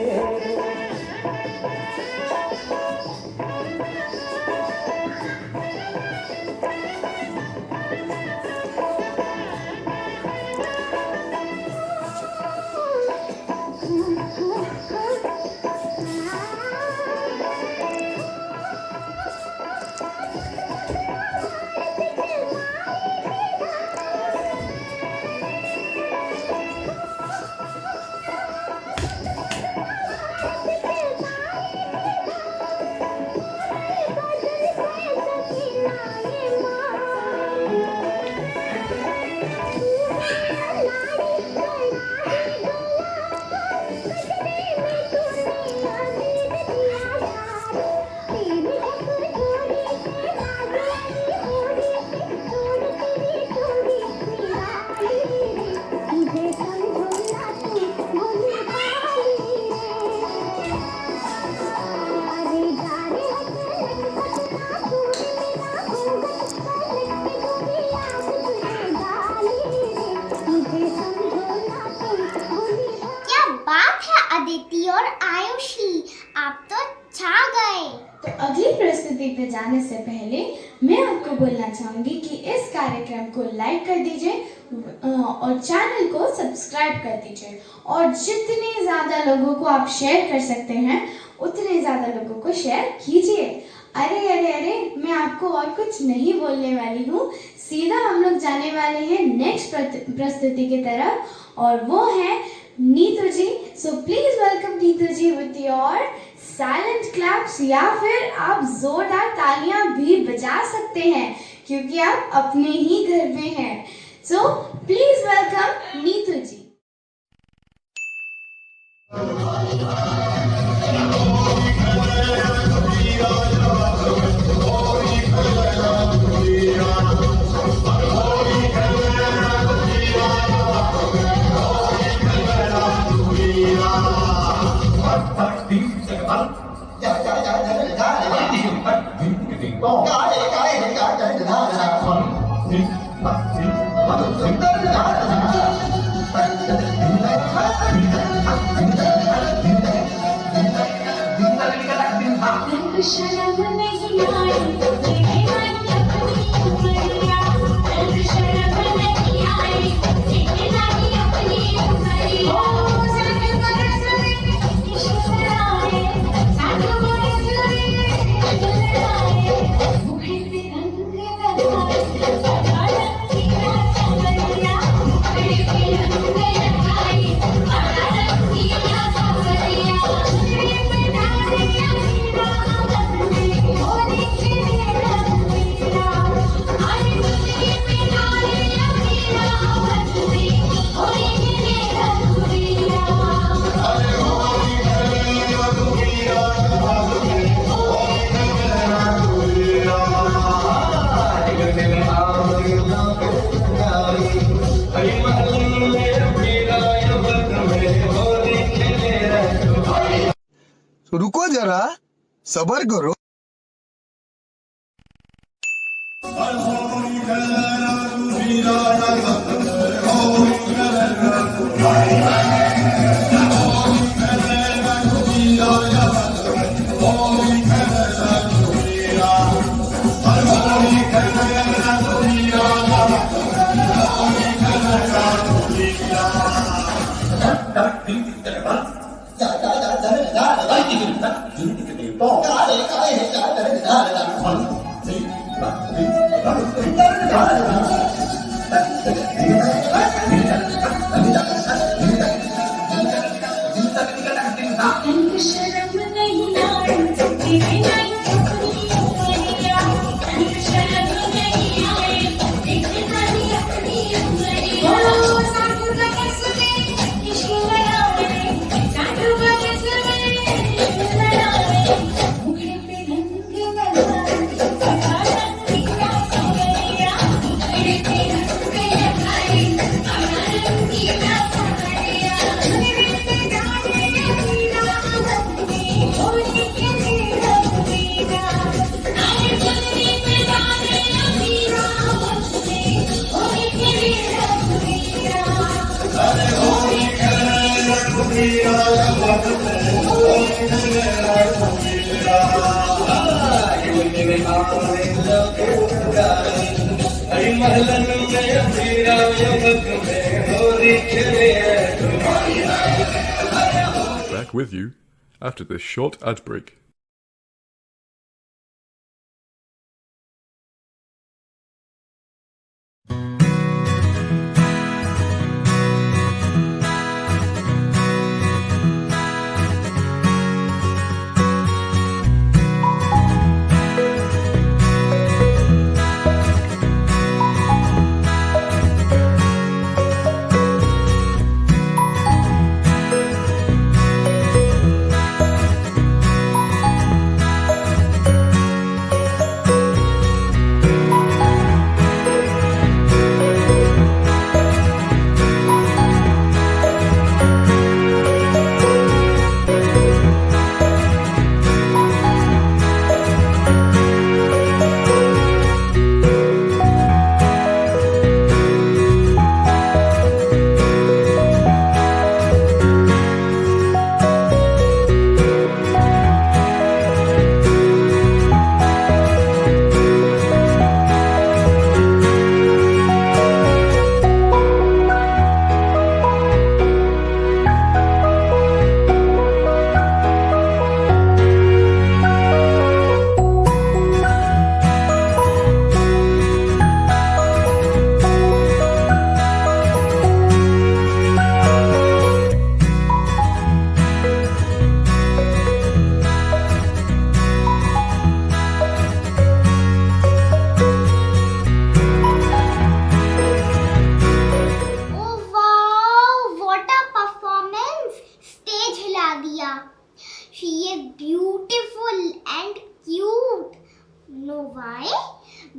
अदिति और आयुषी, आप तो छा गए। तो अगली प्रस्तुति पे जाने से पहले मैं आपको बोलना चाहूंगी कि इस कार्यक्रम को लाइक कर दीजिए और चैनल को सब्सक्राइब कर दीजिए और जितने ज्यादा लोगों को आप शेयर कर सकते हैं उतने ज्यादा लोगों को शेयर कीजिए। अरे अरे अरे, मैं आपको और कुछ नहीं बोलने वाली हूँ, सीधा हम लोग जाने वाले हैं नेक्स्ट प्रस्तुति की तरफ और वो है Neetu ji. So please welcome Neetu ji with your silent claps, या फिर आप जोरदार तालियां भी बजा सकते हैं क्योंकि आप अपने ही घर में हैं। So please welcome Neetu ji. Hãy subscribe cho kênh Ghiền Mì Gõ để không bỏ lỡ những video hấp dẫn. शर्म नहीं आई तेरे मन अपनी उमरिया, शर्म नहीं आई तेरे मन अपनी उमरिया। साथ बरस में इश्क आए, साथ बरस में इश्क आए, मुझे पे रंग लगाए, सदा रंगीला सावरिया, मुझे पे रंग लगाए, सदा रंगीला सावरिया, मुझे पे डालिया रुको जरा, सबर करो। शर्म नहीं आई तेरे मन अपनी उमरिया, शर्म नहीं आई तेरे मन अपनी उमरिया। साथ बरस में इश्क लगाए, साथ बरस में इश्क लगाए, मुझे पे रंग लगाए, सदा रंगीला सावरिया, मुझे पे रंग लगाए, सदा रंगीला सावरिया, मुझे पे डालिया Back with you after this short ad break.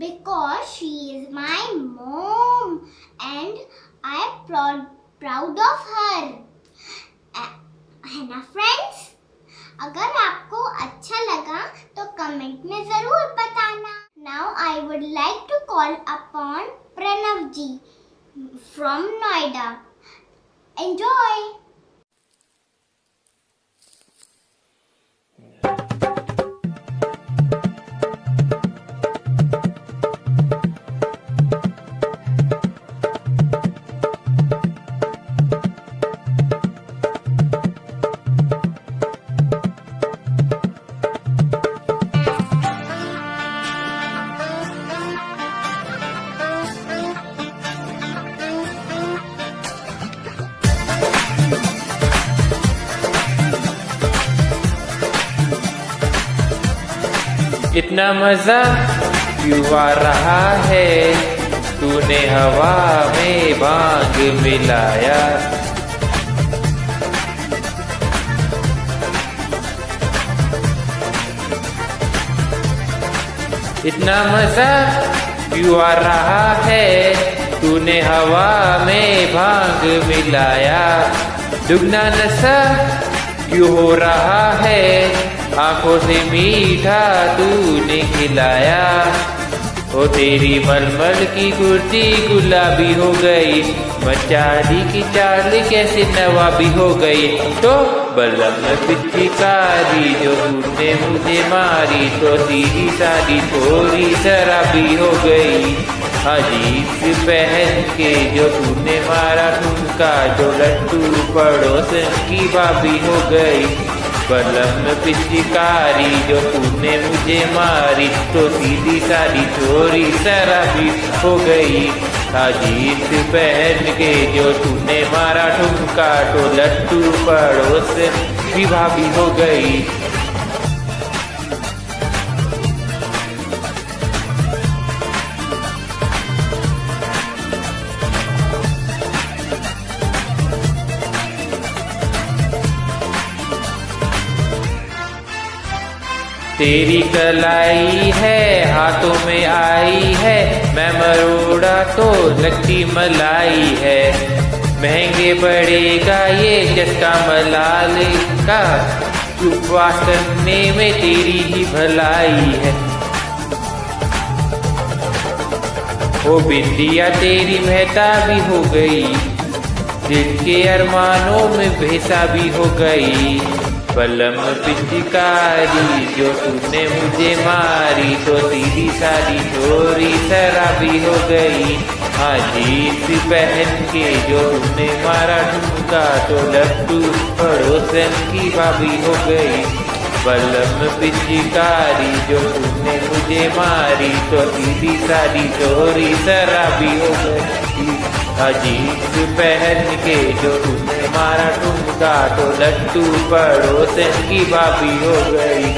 because she is my mom and I am proud of her. है ना फ्रेंड्स? अगर आपको अच्छा लगा तो कमेंट में जरूर बताना. Now I would like to call upon Pranav ji from Noida. Enjoy. इतना मजा क्यों आ रहा है, तूने हवा में भांग मिलाया। इतना मजा क्यों आ रहा है, तूने हवा में भांग मिलाया। दुगना नशा क्यों हो रहा है, आंखों से मीठा तूने खिलाया। ओ तेरी मलमल की कुर्ती गुलाबी हो गई, मचारी की चाल कैसे नवाबी हो गई। तो बलम पिचकारी जो तूने मुझे मारी, तो सीधी सादी थोड़ी शराबी हो गई। अजीब पहन के जो तूने मारा ठुमका, जो लट्टू पड़ोसन की भाभी हो गई। बलम पिचकारी जो तूने मुझे मारी, तो सीधी सादी थोड़ी शराबी हो गई। अजीब पहन के जो तूने मारा ठुमका, तो लट्टू पड़ोसन की भाभी हो गई। तेरी कलाई है हाथों में आई है, मैं मरोड़ा तो लगती मलाई है। महंगे पड़ेगा ये चस्का मलाल का, उपवास करने में तेरी ही भलाई है। ओ बिंदिया तेरी महता भी हो गई, दिल के अरमानों में भेसा भी हो गई। बलम पिचकारी जो तूने मुझे मारी, तो सीधी सादी थोड़ी शराबी हो गई। हाँ जीन्स पहन के जो तूने मारा ठुमका, तो लट्टू पड़ोसन की भाभी हो गई। बलम पिचकारी जो तूने मुझे मारी, तो सीधी सादी थोड़ी शराबी हो गई। अजीब पहन के जो तूने मारा ठुमका, तो लट्टू पड़ोसन की भाभी हो गई।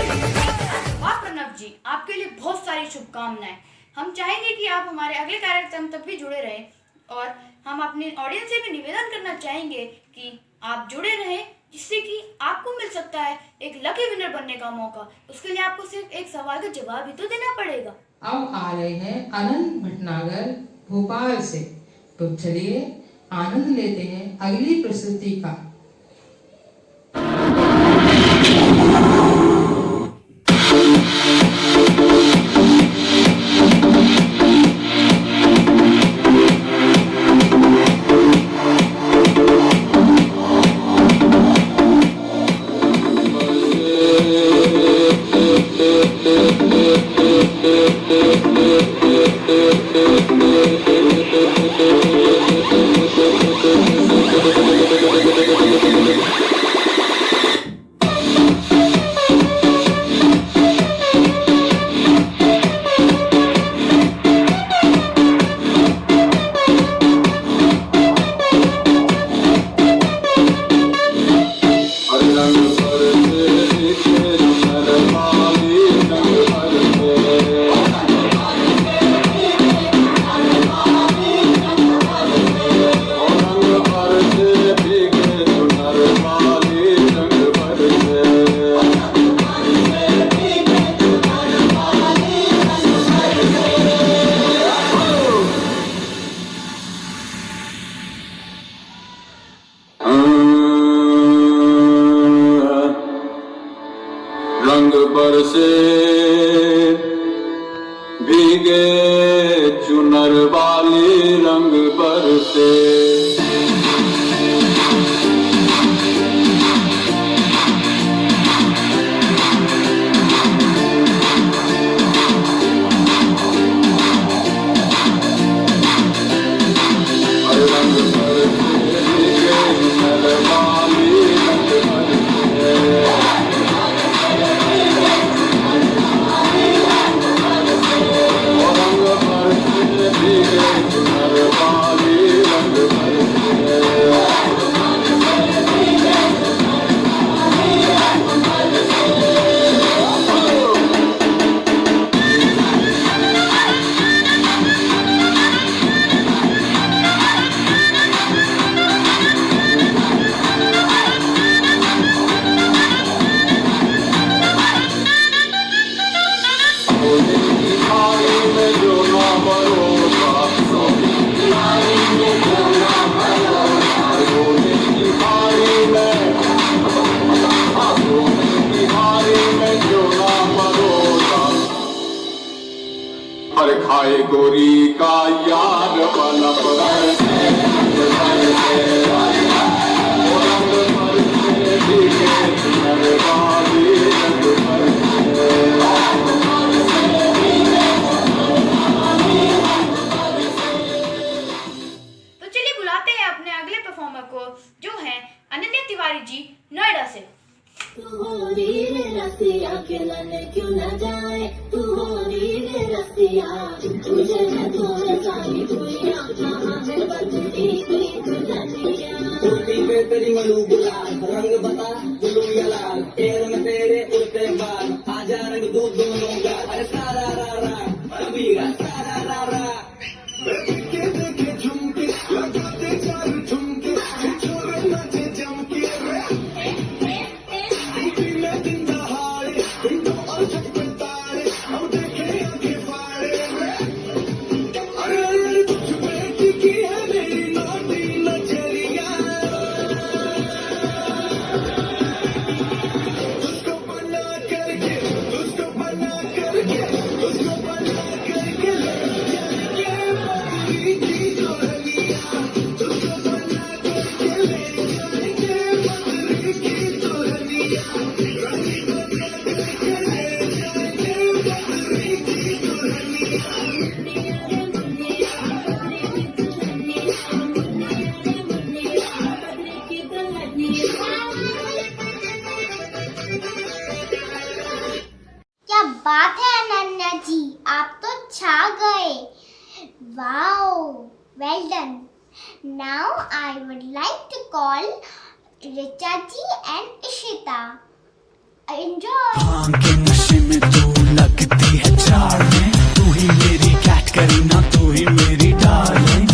वाह प्रणव जी, आपके लिए बहुत सारी शुभकामनाएं। हम चाहेंगे कि आप हमारे अगले कार्यक्रम तक भी जुड़े रहें, और हम अपने ऑडियंस से भी निवेदन करना चाहेंगे कि आप जुड़े रहें, जिससे कि आपको मिल सकता है एक लकी विनर बनने का मौका। उसके लिए आपको सिर्फ एक सवाल का जवाब ही तो देना पड़ेगा। अब आ रहे हैं आनंद भटनागर भोपाल से, तो चलिए आनंद लेते हैं अगली प्रस्तुति का। रंग बरसे भीगे चुनर वाली, रंग बरसे लप बरसे रंग बरसे ओ रंग बरसे भीगे चुनर वाली रंग बरसे तो चलिए बुलाते हैं अपने अगले परफॉर्मर को, जो है अनन्या तिवारी जी नोएडा से। तू हो रे रसिया खिलने क्यों न जाए, तू हो रे रसिया, तुझे है थोड़े सारी दुनिया, कहाँ है बदली की दुल्हनिया। टूटी पे तेरी मलू गुलाल, रंग बता गुलू या लाल, पैर में तेरे उड़ते बाल, आजा रंग दो दोनों का, अरे सारा रा रा, अभी सारा रा रा। देखे देखे झुमके लगाते चार झुमके, छोरे नाचे जमके क्या बात है अनन्या जी, आप तो छा गए। Wow, well done. Now I would like to call Richa ji and Ishita. Enjoy. Bhang के नशे में तू लगती है चार में, तू ही मेरी कैटकरीना, तू ही मेरी डार्लिंग।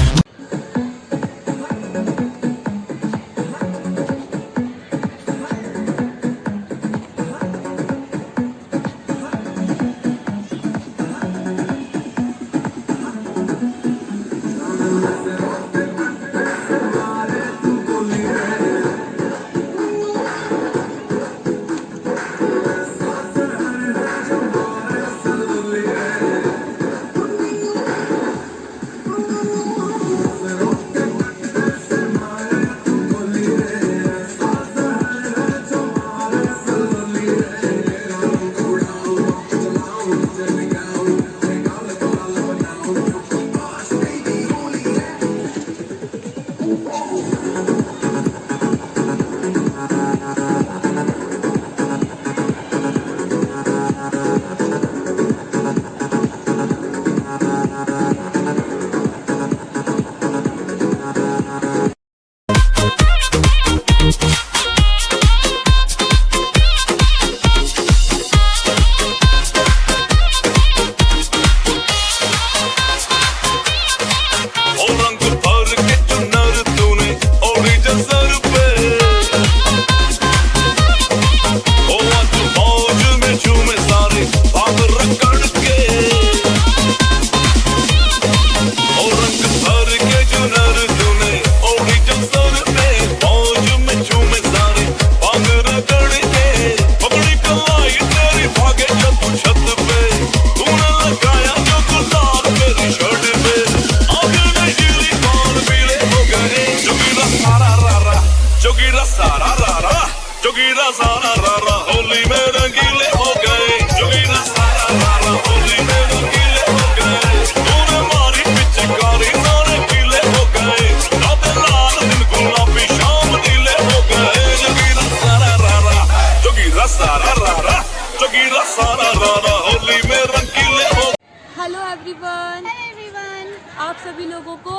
हेलो एवरीवन, आप सभी लोगों को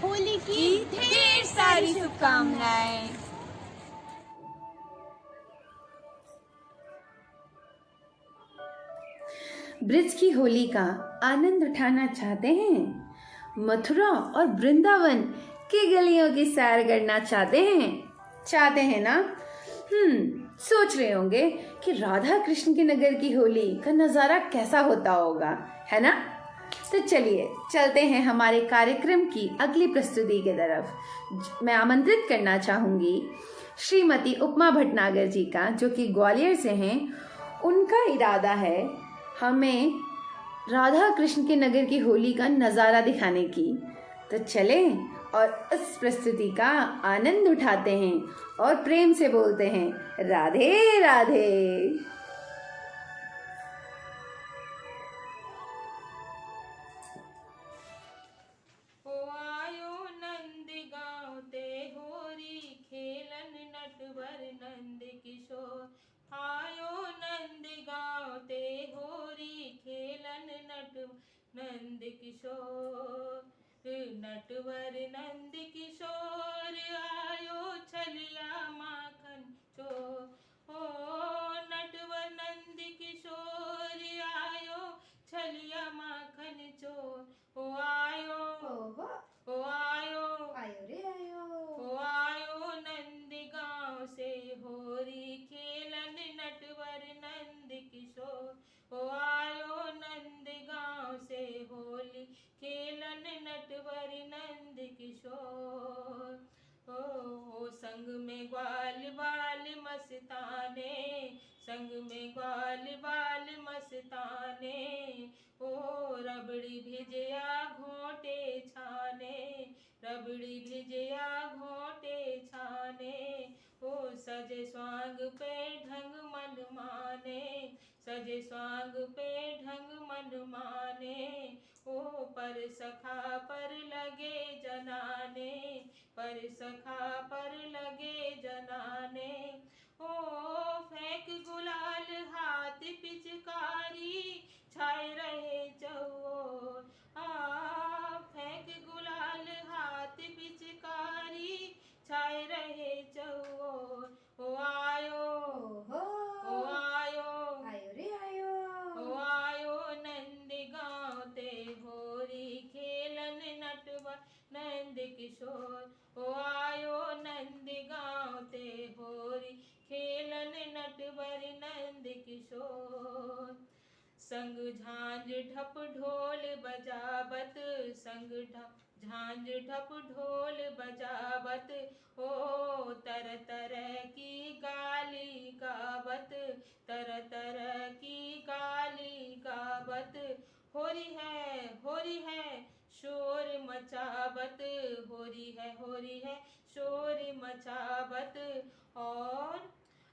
होली की ढेर सारी शुभकामनाएं। ब्रिज की होली का आनंद उठाना चाहते हैं? मथुरा और वृंदावन की गलियों की सैर करना चाहते हैं ना? सोच रहे होंगे कि राधा कृष्ण के नगर की होली का नज़ारा कैसा होता होगा, है ना? तो चलिए चलते हैं हमारे कार्यक्रम की अगली प्रस्तुति की तरफ। मैं आमंत्रित करना चाहूँगी श्रीमती उपमा भटनागर जी का, जो कि ग्वालियर से हैं। उनका इरादा है हमें राधा कृष्ण के नगर की होली का नज़ारा दिखाने की। तो चलें और उस प्रस्तुति का आनंद उठाते हैं और प्रेम से बोलते हैं राधे राधे। ओ आयो नंद गाँव ते होरी खेलन नटवर नंद किशोर। आयो नंद गाँव ते होरी खेलन नंद किशोर। नटवर नंद किशोर आयो छलिया माखन चोर। ओ नटवर नंद किशोर आयो छलिया माखन चोर। ओ आयो रे आयो। ओ आयो नंद गाँव से होरी खेलन नटवर नंद किशोर। ओ आयो नंद गाँव से होली खेलन नटवर नंद किशोर। ओ संग में ग्वाल बाल मस्ताने, संग में ग्वाल बाल मस्ताने। ओ रबड़ी भिजया घोंटे छाने, रबड़ी भिजया घोंटे छाने। ओ सजे स्वांग पे ढंग मन माने, सजे स्वांग पे ढंग मन माने। ओ पर सखा पर लगे जनाने, पर सखा पर लगे जनाने। ओ फेंक गुलाल हाथ पिचकारी छाए रहे चौओर। फेंक गुलाल हाथ पिचकारी छाए रहे चौओर। ओ आयो रे आयो। ओ आयो नंद गाँव ते होरी खेलन नटवर नंद किशोर। ओ आयो नंद गाँव ते होरी खेलन नटवर नंद किशोर। संग झांझ ढप ढोल बजावत, संग झांझ ढप ढोल बजावत। ओ तरह तरह की गाली गावत, तरह तरह की गाली गावत। होरी है शोर मचावत, होरी है शोर मचावत। और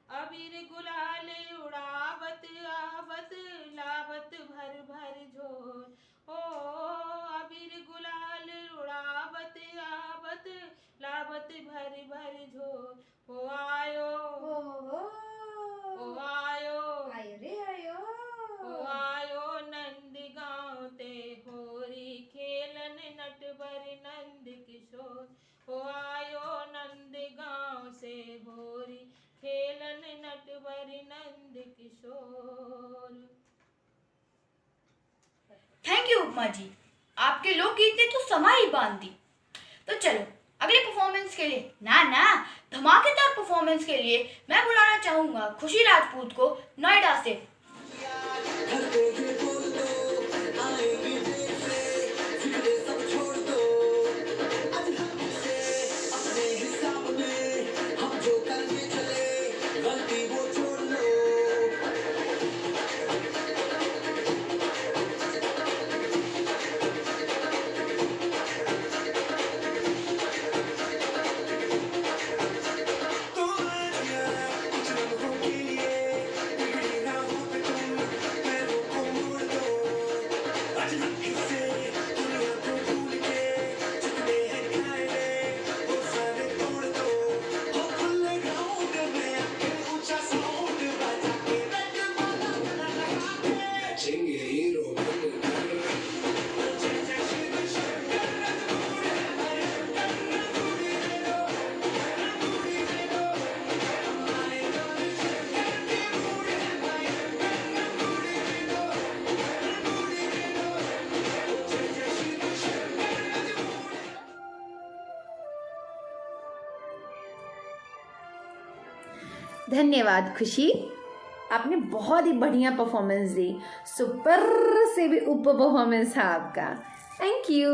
अबीर गुलाल उड़ावत आवत लावत भर भर झोर। ओ अबीर गुलाल उड़ावत आवत लावत भर भर झोर। ओ आयो रे आयो। ओ आयो नंद गाँव ते होरी खेलन नटवर नंद किशोर। ओ आयो नंद गाँव से होरी खेलन नटवर नंद किशोर। थैंक यू उपमा जी, आपके लोकगीत ने तो समा ही बांध दी। तो चलो अगले परफॉर्मेंस के लिए धमाकेदार परफॉर्मेंस के लिए मैं बुलाना चाहूंगा खुशी राजपूत को नोएडा से। धन्यवाद खुशी, आपने बहुत ही बढ़िया परफॉर्मेंस दी। सुपर से भी ऊपर परफॉर्मेंस था आपका, थैंक यू।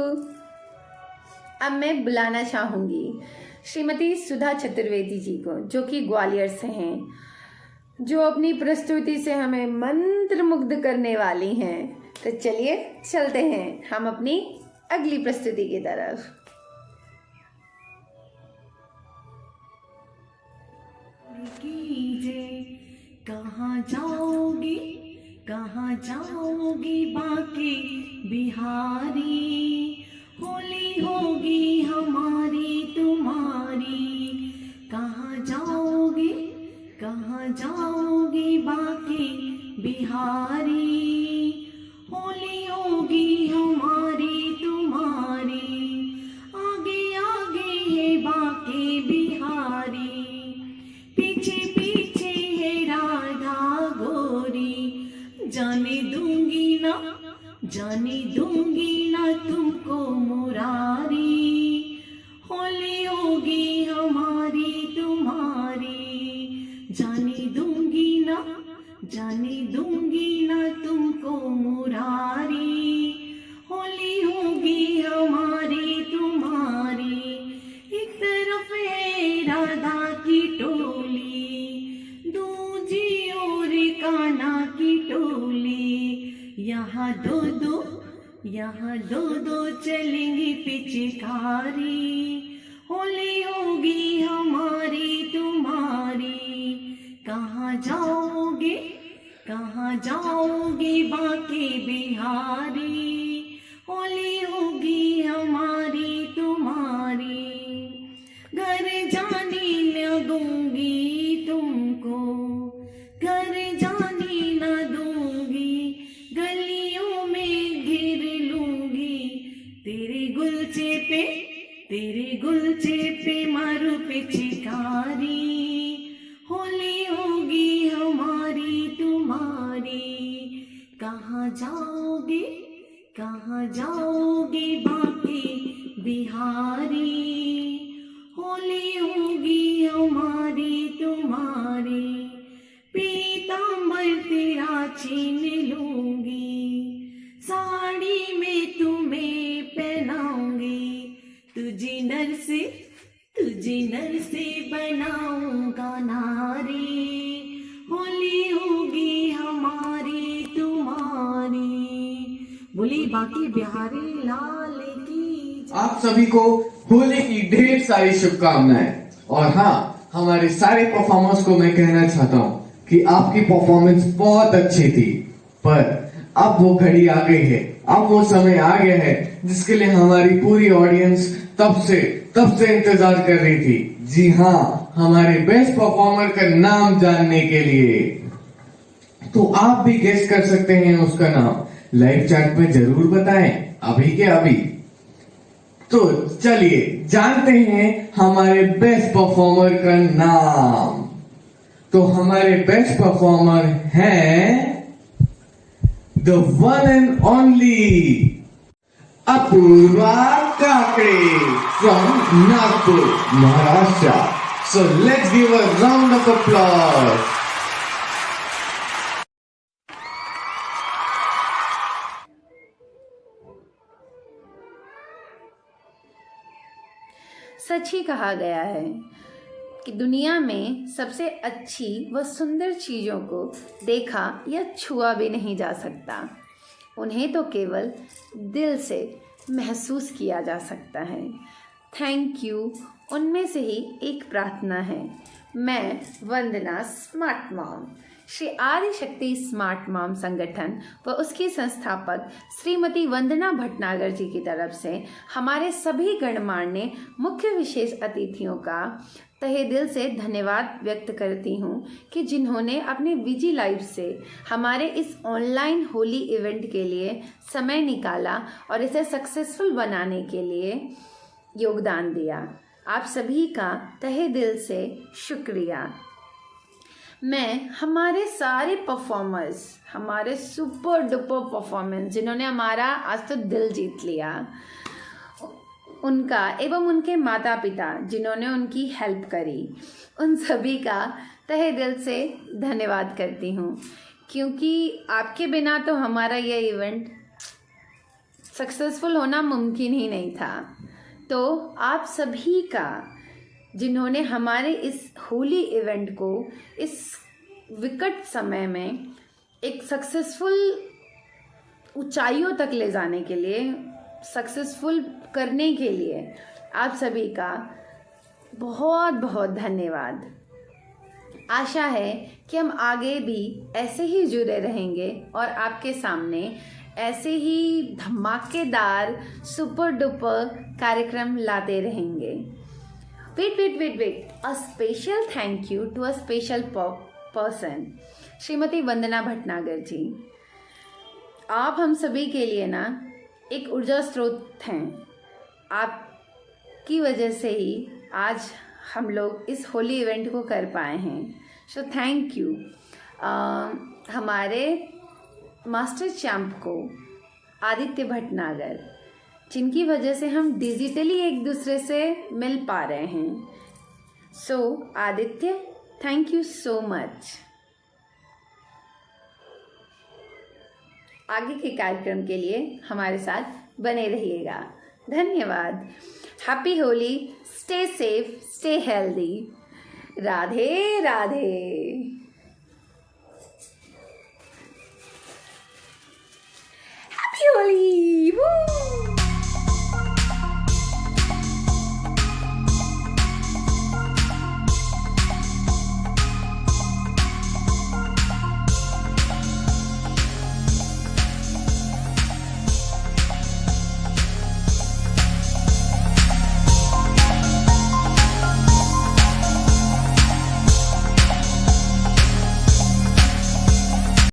अब मैं बुलाना चाहूँगी श्रीमती सुधा चतुर्वेदी जी को, जो कि ग्वालियर से हैं, जो अपनी प्रस्तुति से हमें मंत्रमुग्ध करने वाली हैं। तो चलिए चलते हैं हम अपनी अगली प्रस्तुति की तरफ। कहाँ जाओगी, कहाँ जाओगी बाकी बिहारी, होली होगी हमारी तुम्हारी। कहाँ जाओगी, कहाँ जाओगी बाकी बिहारी, होली होगी हमारी तुम्हारी। आगे आगे है बाकी बिहारी, पीछे पीछे है राधा गोरी। जाने दूंगी ना, जाने दूंगी ना तुमको मुरारी, होली होगी हमारी तुम्हारी। जाने दूंगी ना, जाने दूंगी ना तुमको मुरारी, होली होगी हमारी तुम्हारी। एक तरफ है राधा की टोली, दूजी ओर कान्हा की टोली। यहाँ दो दो, यहाँ दो दो चलेंगी पिचकारी, होली होगी हमारी तुम्हारी। कहाँ जाओगे, कहाँ जाओगे बाकी बिहारी, होली होगी हमारी तुम्हारी। घर जाने न दूंगी तुमको, घर जाने न दूंगी, गलियों में घेर लूंगी। तेरे गुलचे पे, तेरे गुलचे पे मारू पिचकारी, होली होगी हमारी तुम्हारी। कहाँ जाओगे, कहाँ जाओगे बाकी बिहारी, होली होगी हमारी तुम्हारी। पीतांबर तेरा छीन लूंगी, साड़ी में तुम्हें पहनाऊंगी। तुझे नर से, तुझे नर से बनाऊंगा नारी, होली होगी हमारी तुम्हारी। बोली बाकी बिहारी लाल की। आप सभी को होली की ढेर सारी शुभकामनाएं। और हाँ, हमारे सारे परफॉर्मर्स को मैं कहना चाहता हूँ कि आपकी परफॉर्मेंस बहुत अच्छी थी, पर अब वो घड़ी आ गई है, अब वो समय आ गया है जिसके लिए हमारी पूरी ऑडियंस तब से इंतजार कर रही थी। जी हाँ, हमारे बेस्ट परफॉर्मर का नाम जानने के लिए। तो आप भी गेस कर सकते हैं उसका नाम, लाइव चैट में जरूर बताएं, अभी के अभी। तो चलिए जानते हैं हमारे बेस्ट परफॉर्मर का नाम। तो हमारे बेस्ट परफॉर्मर हैं the one and only Apoorva Kakade from Nagpur, Maharashtra. So let's give a round of applause. सच ही कहा गया है कि दुनिया में सबसे अच्छी व सुंदर चीज़ों को देखा या छुआ भी नहीं जा सकता, उन्हें तो केवल दिल से महसूस किया जा सकता है। Thank you. उनमें से ही एक प्रार्थना है। मैं वंदना स्मार्ट मॉम, श्री आदि शक्ति स्मार्ट मॉम संगठन व उसकी संस्थापक श्रीमती वंदना भटनागर जी की तरफ से हमारे सभी गणमान्य मुख्य विशेष अतिथियों का तहे दिल से धन्यवाद व्यक्त करती हूँ कि जिन्होंने अपने विजी लाइफ से हमारे इस ऑनलाइन होली इवेंट के लिए समय निकाला और इसे सक्सेसफुल बनाने के लिए योगदान दिया। आप सभी का तहे दिल से शुक्रिया। मैं हमारे सारे परफॉर्मर्स, हमारे सुपर डुपर परफॉर्मेंस जिन्होंने हमारा आज तो दिल जीत लिया, उनका एवं उनके माता पिता जिन्होंने उनकी हेल्प करी, उन सभी का तहे दिल से धन्यवाद करती हूँ, क्योंकि आपके बिना तो हमारा ये इवेंट सक्सेसफुल होना मुमकिन ही नहीं था। तो आप सभी का जिन्होंने हमारे इस होली इवेंट को इस विकट समय में एक सक्सेसफुल ऊंचाइयों तक ले जाने के लिए सक्सेसफुल करने के लिए आप सभी का बहुत बहुत धन्यवाद। आशा है कि हम आगे भी ऐसे ही जुड़े रहेंगे और आपके सामने ऐसे ही धमाकेदार सुपर डुपर कार्यक्रम लाते रहेंगे। Wait, a special thank you to a special person, Shrimati Vandana Bhatnagar ji. आप हम सभी के लिए ना एक ऊर्जा स्रोत हैं। आपकी वजह से ही आज हम लोग इस होली इवेंट को कर पाए हैं, सो थैंक यू। हमारे मास्टर चैम्प को आदित्य भटनागर, जिनकी वजह से हम डिजिटली एक दूसरे से मिल पा रहे हैं। So Aditya, thank you so much. आगे के कार्यक्रम के लिए हमारे साथ बने रहिएगा। धन्यवाद। Happy Holi, stay safe, stay healthy. Radhe Radhe.